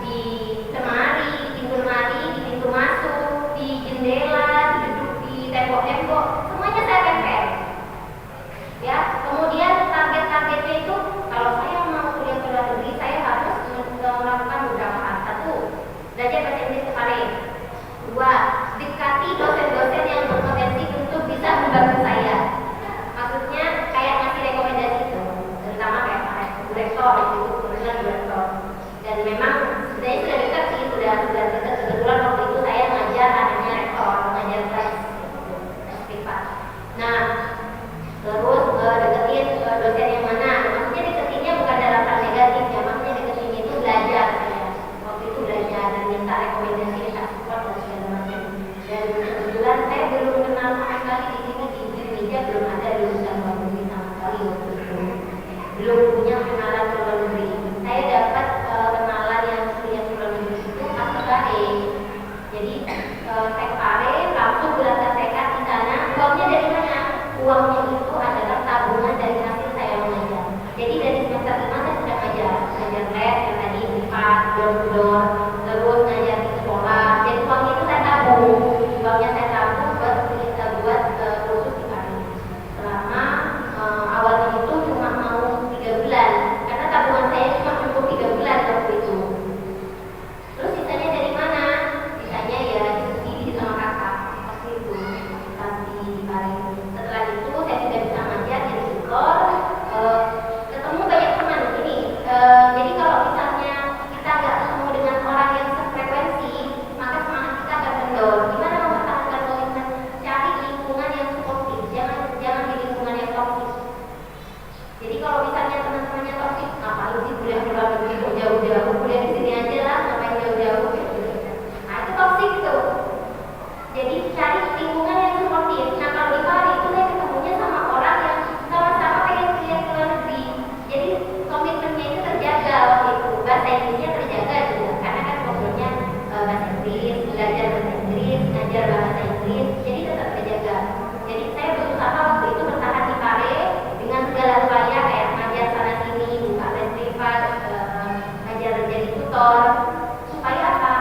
di lemari, di pintu lemari, di pintu masuk, di jendela, di tembok-tembok, semuanya saya tempel. Ya, kemudian target-targetnya itu kalau saya mau kuliah ke luar negeri, saya harus melakukan beberapa hal. Satu, belajar bahasa Inggris kemarin. Dua, dekati dosen-dosen yang berpotensi untuk bisa membantu saya. Maksudnya kayak ngasih rekomendasi itu, terutama kayak Pak Rektor itu, kebetulan Rektor. Dan memang sebenarnya sudah dekat sih, sudah dekat. Kebetulan waktu itu saya ngajar anaknya Rektor, ngajar tes privat. Nah, terus deketin dosen yang mana? Maksudnya deketinnya bukan dalam hal negatif ya, maksudnya deketinnya itu belajar ya. Waktu itu belajar dan minta rekomendasi, minta support dan segala macam. Dan kebetulan saya belum kenal sama sekali di sini di Indonesia, belum ada lulusan luar negeri sama sekali waktu itu. Belum punya kenalan ke luar negeri. Saya dapat kenalan yang kuliah ke luar negeri itu pas kepare. Jadi saya kepare, langsung bulatkan tekad di sana. Uangnya dari mana? Uangnya itu adalah tabungan dari hasil saya mengajar. Jadi dari semester 5 saya sudah ngajar les yang tadi privat, door-to-door, terus ngajar di sekolah. Jadi uangnya itu saya tabung. Uangnya saya tabung buat kursus di Paris. Selama awalnya itu cuma mau 3 bulan, karena tabungan saya cuma cukup 3 bulan waktu itu. Terus sisanya dari mana? Sisanya ya disubsidi sama kakak waktu itu, pas di Paris. Setelah itu saya sudah bisa ngajar jadi tutor, ketemu banyak teman ini. Jadi kalau misalnya kita nggak ketemu dengan orang yang sefrekuensi, maka semangat kita akan kendor. Gimana mempertahankan komitmen? Cari lingkungan yang suportif, jangan di lingkungan yang toksik. Jadi kalau misalnya teman-temannya toksik, ngapain sih kuliah ke luar negeri kok jauh-jauh, kuliah di sini aja lah, ngapain jauh-jauh gitu. Nah itu toksik tuh. Jadi cari lingkungan yang suportif. Nah kalau di Paris itu saya ketemunya sama orang yang sama-sama pengen kuliah ke luar negeri. Jadi komitmennya itu terjaga waktu itu. Bahasa Inggrisnya terjaga juga, karena kan ngobrolnya bahasa Inggris, belajar bahasa Inggris, ngajar bahasa Inggris, jadi tetap terjaga. Jadi saya berusaha waktu itu bertahan di Paris dengan segala upaya kayak ngajar sana sini, buka les privat, ngajar jadi tutor, supaya apa?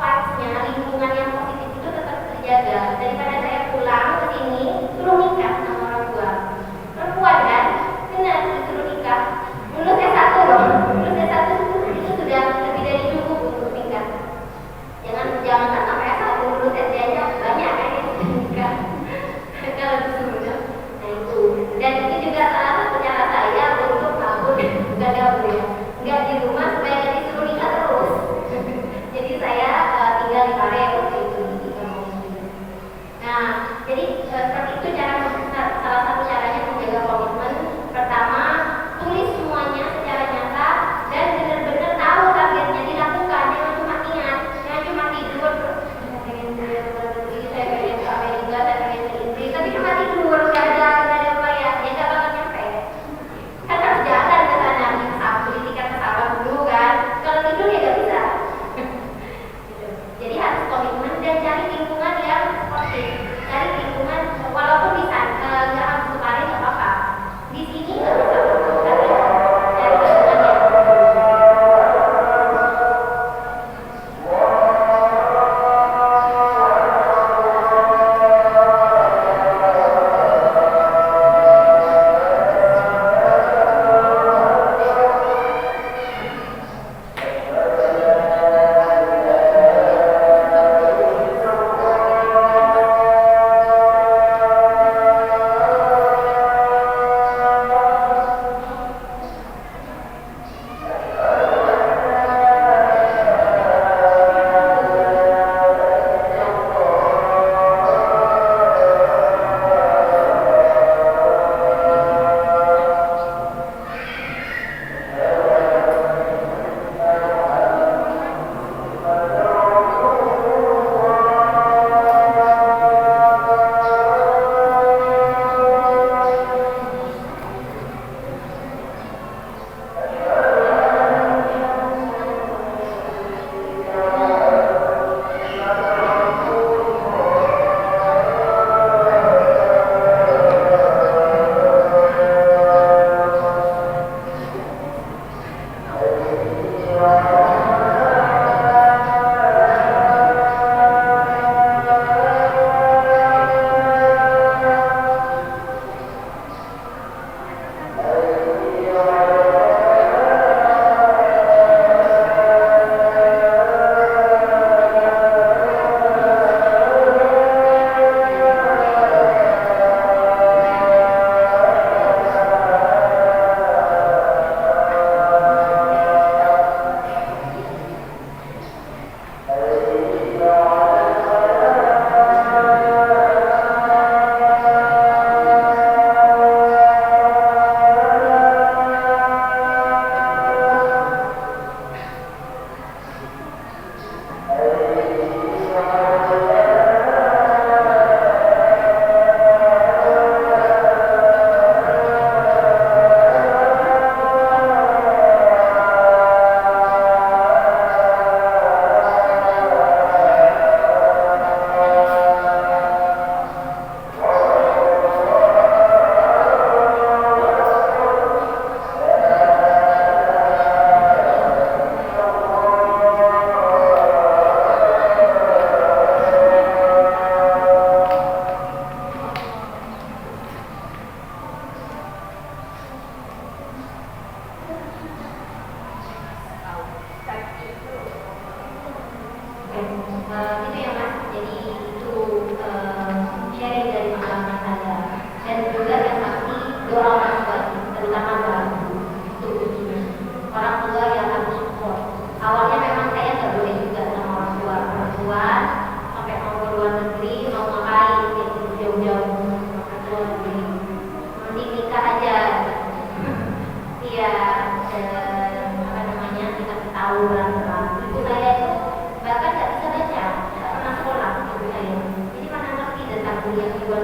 Vibes-nya, lingkungan yang positif itu tetap terjaga. Daripada saya pulang ke sini suruh nikah sama orang tua, perempuan kan, benar disuruh nikah. Lulus S1 loh, lulus S1 itu sudah lebih dari cukup untuk nikah. Jangan sampai S1, lulus SD aja banyak kan yang sudah nikah. Kalau disuruh, nah itu. Dan itu juga salah satu cara saya untuk kabur, bukan kabur ya, nggak di rumah supaya nggak disuruh nikah terus. Jadi saya tinggal di Paris waktu itu di kampung. Nah, jadi seperti itu salah satu caranya menjaga komitmen. Pertama, tulis semuanya secara nyata dan benar-benar tahu targetnya, dilakukan. Jangan cuma ingat, jangan cuma tidur. Saya pengen kuliah ke luar negeri, saya pengen ke Amerika.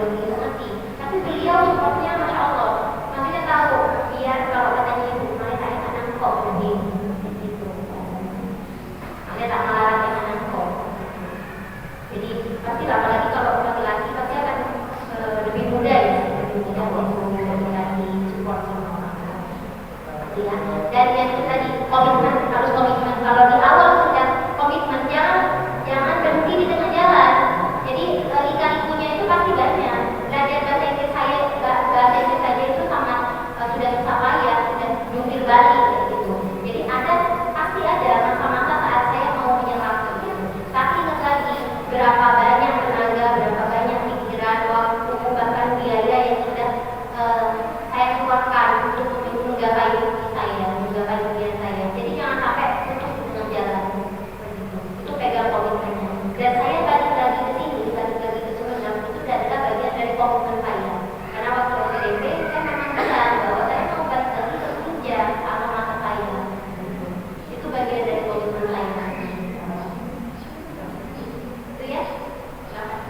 begitu ngerti. Tapi beliau supportnya masya Allah, maksudnya tahu biar kalau katanya ibu mereka yang anak kok begini gitu. Mereka tak melarang yang anak kok. Jadi pasti apalagi kalau laki-laki pasti akan lebih mudah ya, lebih mudah untuk laki-laki support sama orang tua. Ya, dan yang itu tadi komitmen, harus komitmen. Kalau di awal sudah komitmen, jangan berhenti di tengah jalan. Jadi lika-likunya itu pasti banyak. Belajar bahasa Inggris saja itu sangat sudah susah payah, sudah jungkir balik gitu. Jadi pasti ada masa-masa saat saya mau menyerah gitu. Tapi ingat lagi berapa banyak tenaga, berapa banyak pikiran, waktu, bahkan biaya yang sudah saya keluarkan untuk menggapai menggapai impian saya. Jadi jangan sampai putus di tengah jalan. Begitu. Itu pegang komitmennya. Dan saya balik lagi ke Sumedang itu adalah bagian dari komitmen saya. Karena waktu SMP saya memang bilang bahwa saya mau balik lagi ke Unja sama mata saya. Itu bagian dari komitmen saya. Itu ya. Silakan.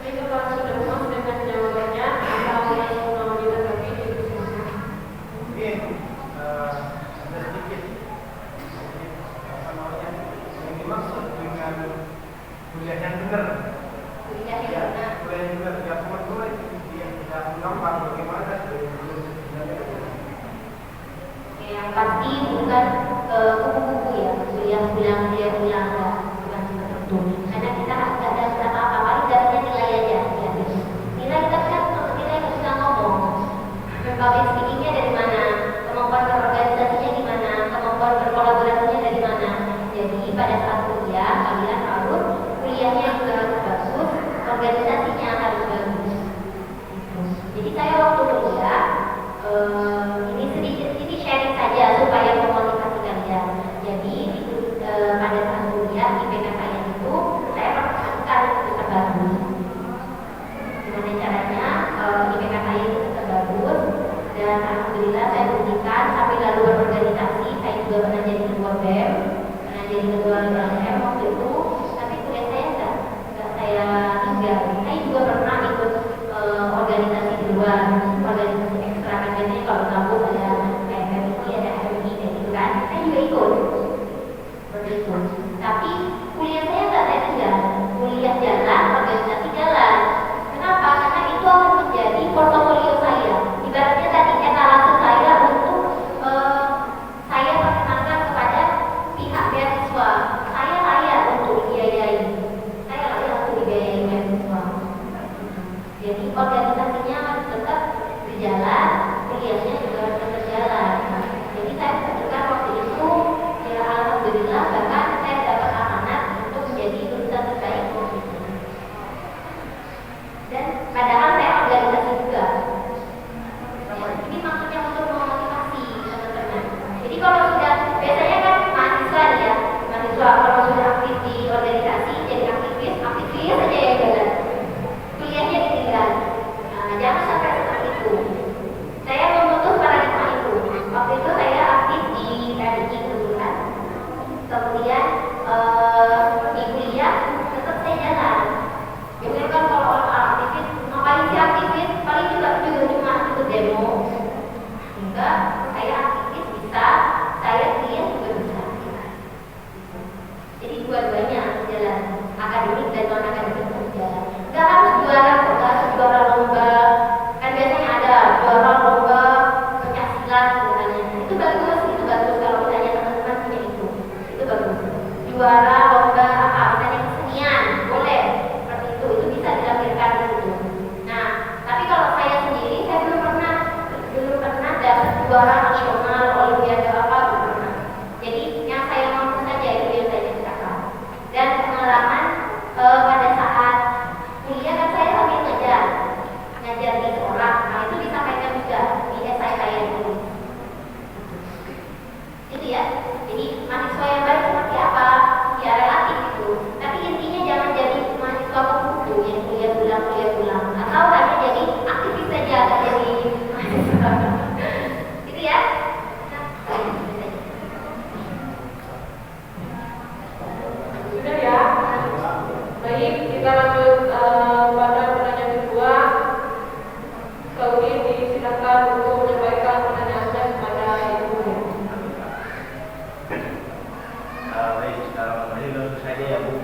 Baik, kalau sudah puas dengan jawabannya, apa yang mau ditanggapi di sini? Mungkin ada sedikit apa namanya yang dimaksud dengan kuliah yang benar. Kuliah yang Ya, benar. kuliah yang benar. Ya, teman-teman yang tidak mengambil bagaimana Yang pasti bukan kupu-kupu ya, kuliah bilang bukan seperti itu. Karena kita nggak ada apa-apa, paling dapatnya nilai aja. Ya. Nilai kita kan nilai nggak bisa ngomong. Public speakingnya dari mana, kemampuan berorganisasinya di mana, kemampuan berkolaborasinya dari mana. Jadi pada saat kuliah kalian harus kuliahnya juga harus bagus, organisasinya harus bagus. Jadi saya waktu kuliah ini sedikit sharing saja supaya memotivasi kalian. Jadi pada saat kuliah baik, kita lanjut pada pertanyaan kedua. Saudi disilakan untuk menyampaikan pertanyaannya kepada Ibu. Baik, bismillahirrahmanirrahim. Langsung saja ya Bu.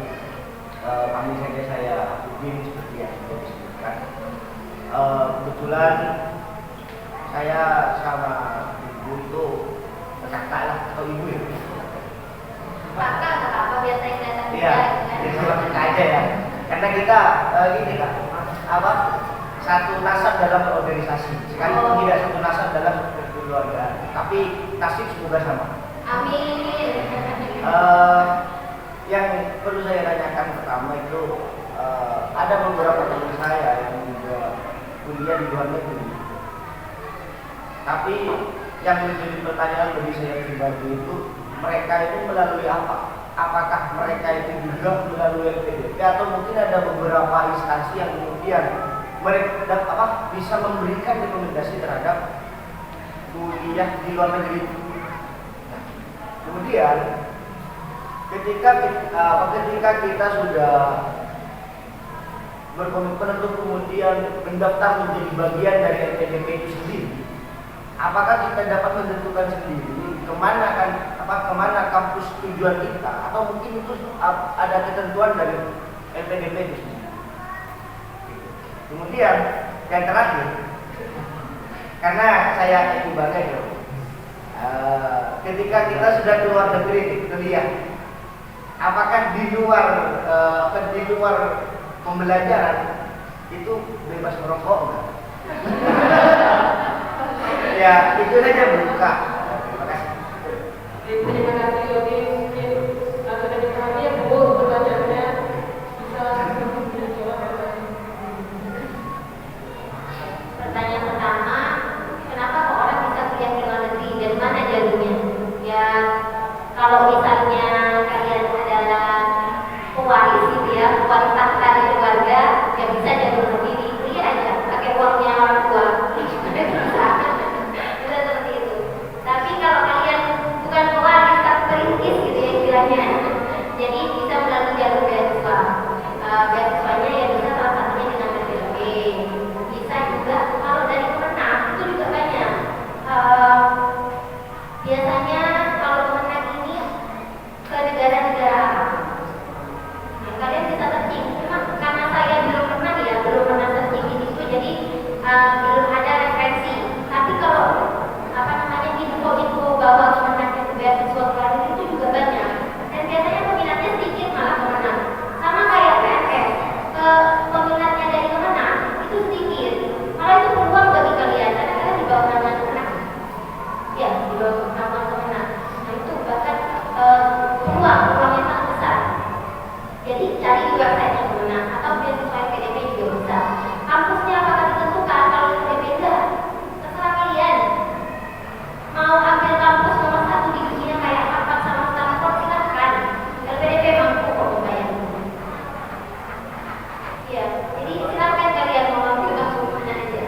Panggil saja saya Abudin seperti yang sudah disebutkan. Kebetulan saya sama Ibu itu kakak lah, atau Ibu ya? Kakak atau apa biasa yang datang Iya, jadi sama kakak aja ya. Karena kita gini Kak, apa? Satu nasab dalam organisasi, sekalipun tidak satu nasab dalam keluarga, tapi nasib semoga sama. Amin. Yang perlu saya tanyakan pertama itu ada beberapa teman saya yang juga kuliah di luar negeri. Tapi yang menjadi pertanyaan bagi saya pribadi itu mereka itu melalui apa? Apakah mereka itu juga melalui LPDP atau mungkin ada beberapa instansi yang kemudian mereka bisa memberikan rekomendasi terhadap kuliah di luar negeri. Nah, kemudian ketika kita sudah berkomitmen untuk kemudian mendaftar menjadi bagian dari LPDP itu sendiri, apakah kita dapat menentukan sendiri kemana kampus tujuan kita, atau mungkin itu ada ketentuan dari LPDP itu sendiri? Kemudian yang terakhir, karena saya ingin banget ya, ketika kita sudah keluar negeri kuliah, apakah di luar pembelajaran itu bebas merokok enggak? Ya itu saja buka. Terima kasih. Terima kasih Yodi, mungkin sudah dipahami ya Bu pertanyaannya, bisa dijawab. Pertanyaan pertama, kenapa kok orang bisa kuliah di luar negeri? Dari mana jalurnya? Ya, kalau misalnya kalian adalah pewaris gitu ya, pewaris tahta dari keluarga, ya bisa jalur sendiri, kuliah aja, pakai uangnya orang tua. Bisa seperti itu. Tapi kalau kalian bukan pewaris, tapi perintis gitu ya istilahnya, jadi bisa melalui jalur beasiswa. Beasiswanya ya bisa salah satunya dengan PDP. Bisa juga kalau dari Kemenang itu juga banyak. Biasanya kalau Kemenang ini ke negara-negara Arab. Nah, kalian bisa searching. Cuma karena saya belum pernah searching di situ, jadi belum ada referensi. Tapi kalau info bahwa Kemenang itu beasiswa ke luar negeri itu juga banyak. Dan biasanya peminatnya sedikit malah Kemenang. Sama kayak PNS, peminatnya dari Kemenang itu sedikit. Malah itu peluang bagi kalian karena kalian di bawah nama Kemenang. Ya, di bawah nama Kemenang. Nah itu bahkan peluangnya sangat besar. Jadi cari di website Kemenang atau beasiswa PDP juga bisa. Kampusnya apakah ditentukan? Kalau PDP enggak, terserah kalian. Mau ambil kampus nomor 1 di dunia kayak Harvard sama Stanford, silahkan. LPDP mampu kok membayar. Ya, jadi silahkan kalian mau ambil kampus mana aja.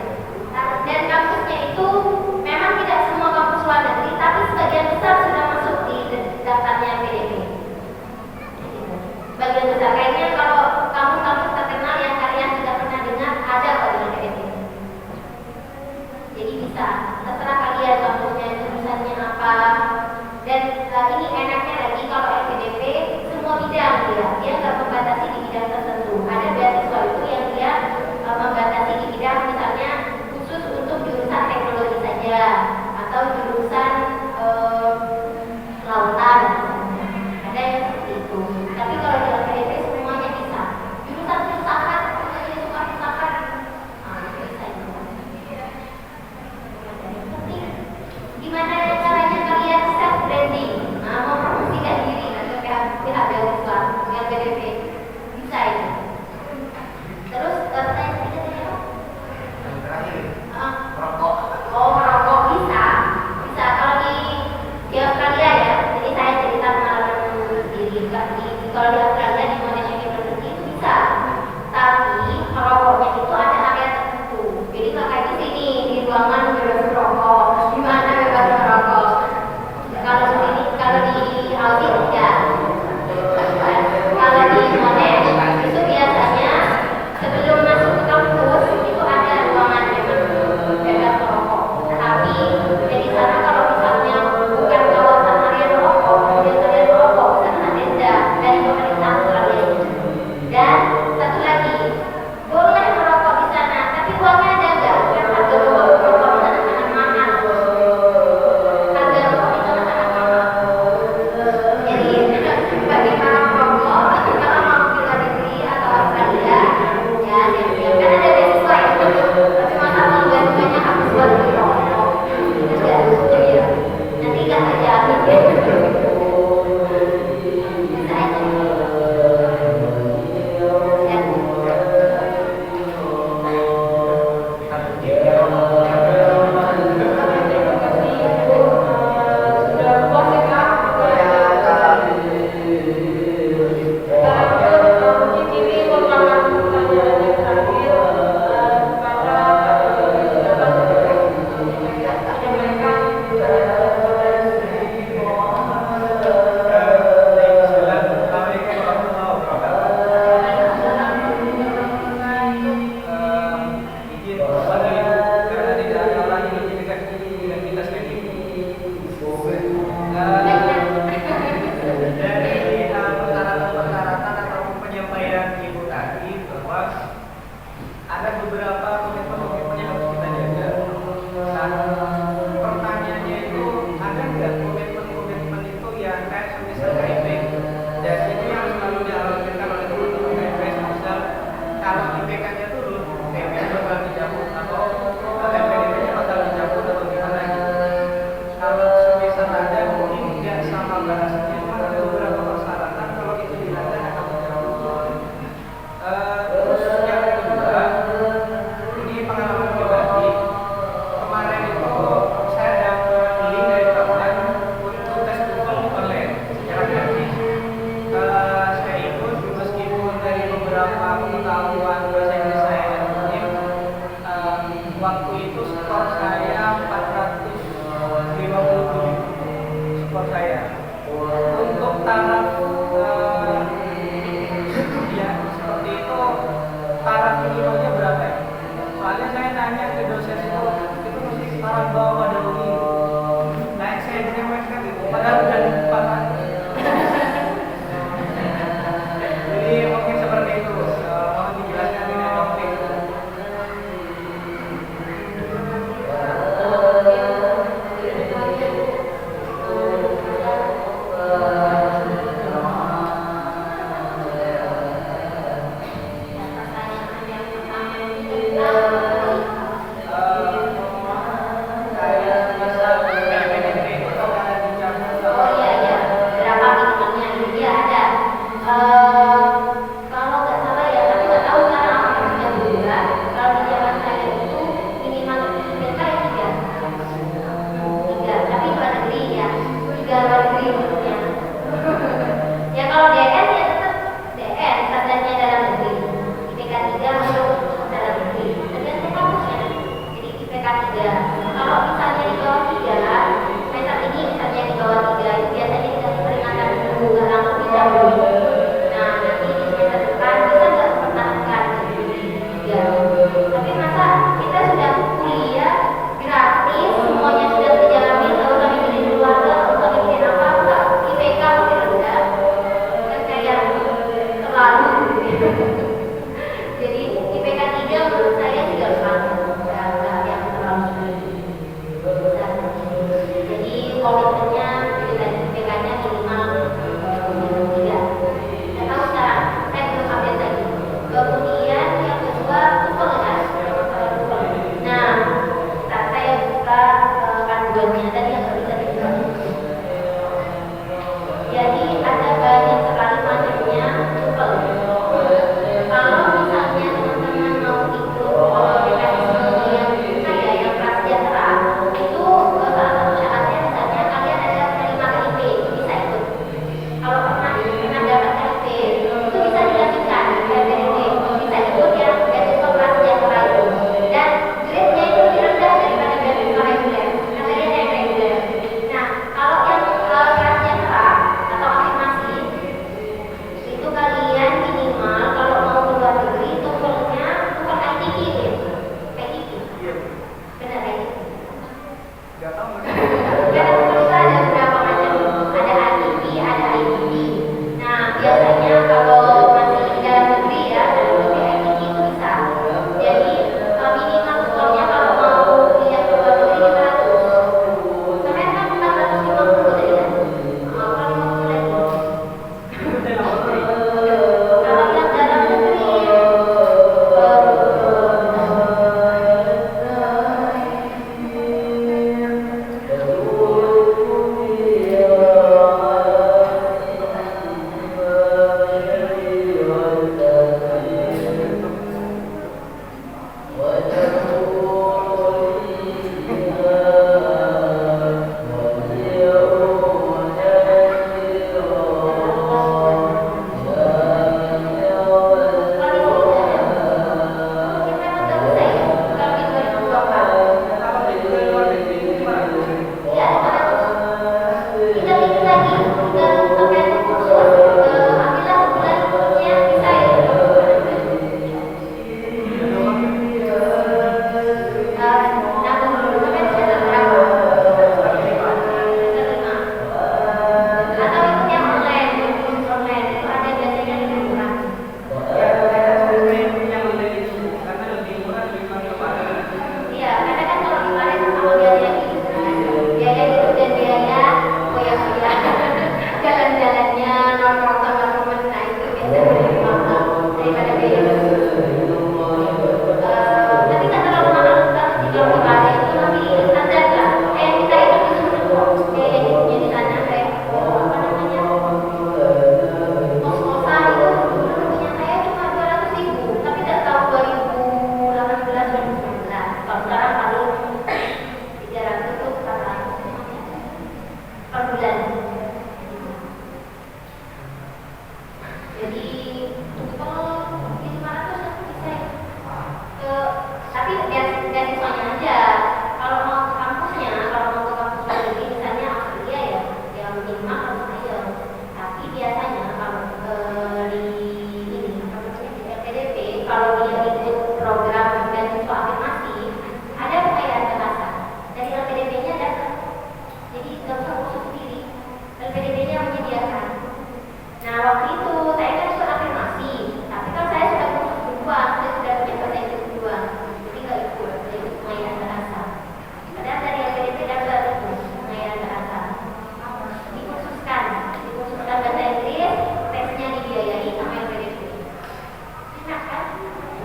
Dan kampusnya itu memang tidak semua kampus luar negeri, tapi sebagian besar sudah masuk di daftarnya LPDP. Bagian besar kayaknya kalau bahwa ada beberapa komitmen-komitmen yang harus kita jaga. Dan pertanyaannya itu, ada nggak komitmen-komitmen itu yang kayak semisal KIP? Dan itu yang selalu dialokasikan oleh teman-teman KIP, semisal kalau IPK-nya turun, KIP-nya bakal dicabut atau LPDP-nya bakal dicabut atau gimana gitu. Kalau semisal ada mungkin nggak sama bahasanya, cuma ada beberapa persyaratan kalau itu dilanggar akan dicabut. Terus yang kedua, ini pengalaman pribadi. Kemarin itu saya dapat link dari teman untuk tes TOEFL online secara gratis. Saya ikut meskipun dari beberapa pengetahuan bahasa Inggris saya yang minim, waktu itu skor saya 457 skor saya. Untuk taraf ya seperti itu, taraf minimalnya berapa ya? Soalnya saya nanya ke dosen itu mesti taraf bawah dulu. Nah, saya diremehkan gitu, padahal udah di 400. Jadi mungkin seperti itu, mohon dijelaskan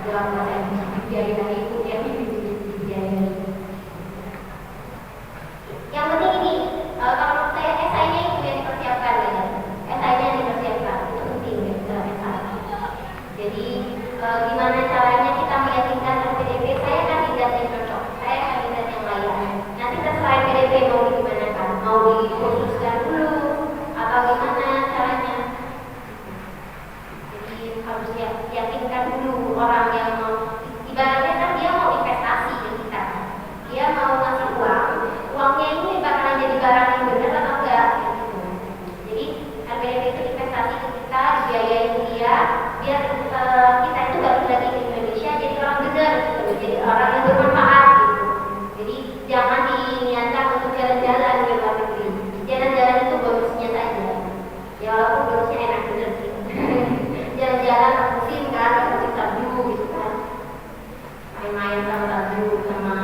dalam bahasa Indonesia dari itu yang dibiayai. Yang penting ini kalau menurut saya esainya itu yang dipersiapkan ya, esainya yang dipersiapkan itu penting ya dalam esai. Jadi gimana caranya kita meyakinkan LPDP saya kandidat yang cocok, saya kandidat yang layak. Nanti terserah LPDP mau gimana kan, mau dikhususkan dulu atau gimana caranya. Jadi harus yakinkan dulu orang yang mau, ibaratnya kan dia mau investasi di kita, dia mau ngasih uang, uangnya ini bakalan jadi barang yang benar atau enggak gitu. Jadi LPDP itu investasi ke kita, dibiayain dia, biar kita itu balik lagi ke Indonesia jadi orang benar gitu, jadi orang yang bermanfaat gitu. Jadi jangan diniatkan untuk jalan-jalan di luar negeri. Jalan-jalan itu bonusnya saja. Ya walaupun bonusnya enak bener sih. Jalan-jalan musim kan, musim salju gitu kan. Main-main sama salju sama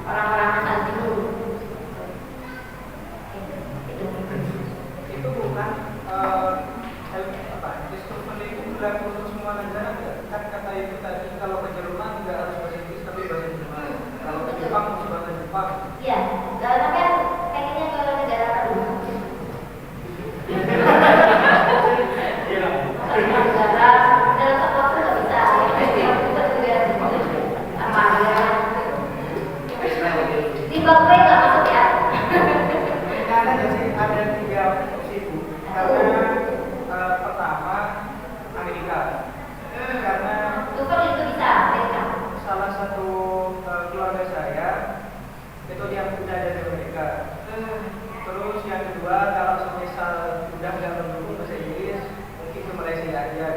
orang-orang salju. Itu bukan instrumen itu berlaku untuk semua negara enggak? Kan kata itu tadi kalau ke Jerman nggak harus bahasa Inggris tapi bahasa Jerman. Kalau ke Jepang harus bahasa Jepang. Iya, tapi pengennya ke negara baru. Negara dalam satu waktu nggak bisa. Zimbabwe nggak masuk ya? Ada sih, ada 3 opsi Bu. Karena pertama Amerika. Karena Itu bisa, Amerika. salah satu keluarga saya itu yang udah dari Amerika. Terus yang kedua kalau semisal udah nggak mendukung bahasa Inggris mungkin ke Malaysia aja.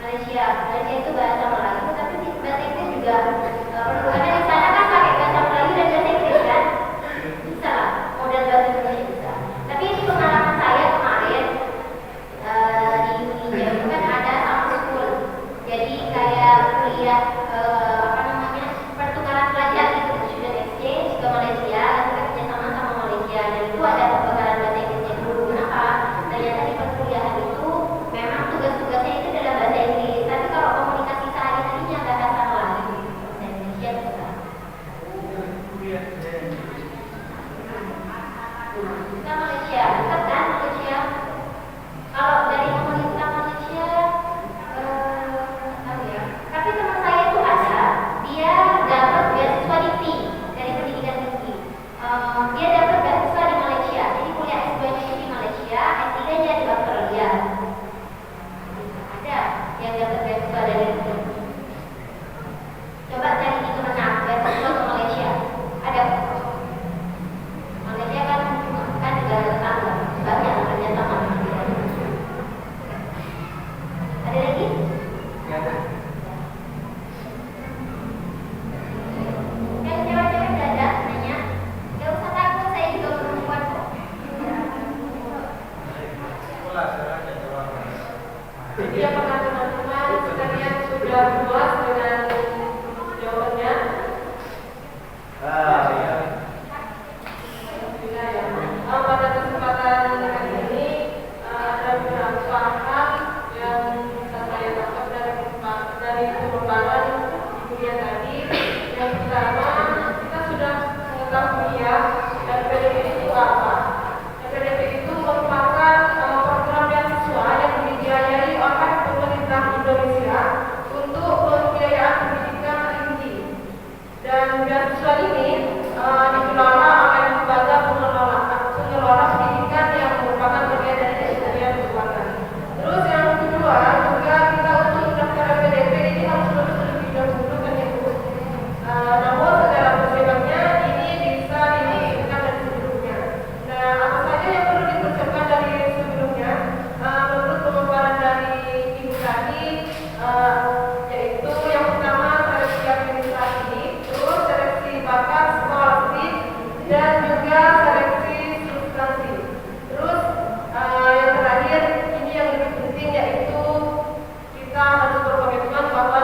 Malaysia itu bahasa Melayu, tapi di bahasa Inggris juga perlu. Karena di sana kan pakai bahasa Melayu dan bahasa Inggris kan, bisa lah. Modal bahasa Indonesia bisa. Tapi ini pengalaman saya kemarin di Indonesia itu kan ada summer school. Jadi kayak kuliah pertukaran pelajar gitu, student exchange ke Malaysia, kita kerjasama sama Malaysia, dan itu ada pembekalan bahasa Inggrisnya dulu. Kenapa? Ternyata di perkuliahan itu memang tugas-tugasnya itu dalam bahasa Inggris, tapi kalau komunikasi sehari-harinya nggak bahasa Melayu, bahasa Indonesia bisa. Kita Malaysia, dekat kan Malaysia? Kalau dari pemerintah Malaysia, tahu ya. Tapi teman saya itu ada, dia dapat beasiswa di dari pendidikan tinggi. Dia dapat beasiswa di Malaysia, jadi kuliah S2-nya itu di Malaysia, S3-nya di Australia. Ada yang dapat beasiswa dari itu. Coba cari di mana beasiswa ke Malaysia. Ada. Malaysia kan negara tetangga, banyak kerjasama. Ada lagi? Ya ada. Yang cewek-cewek nggak ada nanya. Gak usah takut, saya juga perempuan kok. Itulah cara jawab. Jadi apakah teman-teman sekalian sudah puas dengan jawabannya? Ya. Alhamdulillah ya. Pada kesempatan kali ini ada beberapa hal yang bisa saya tangkap dari pemaparan di kuliah tadi. Yang pertama, kita sudah mengetahui ya LPDP itu apa. LPDP itu merupakan program beasiswa yang dibiayai oleh pemerintah Indonesia untuk pembiayaan pendidikan tinggi. Dan beasiswa ini dikelola oleh lembaga pengelola pendidikan yang merupakan bagian dari Kementerian Keuangan. Terus yang kedua juga kita untuk mendaftar LPDP ini harus lulus terlebih dahulu kan itu. Namun secara persiapannya ini bisa dipersiapkan dari sebelumnya. Nah, apa saja yang perlu dipersiapkan dari sebelumnya? Menurut pemaparan dari Ibu tadi, yaitu yang pertama seleksi administrasi, terus seleksi bakat scholarship, dan juga seleksi substansi. Terus yang terakhir ini yang lebih penting yaitu kita harus berkomitmen bahwa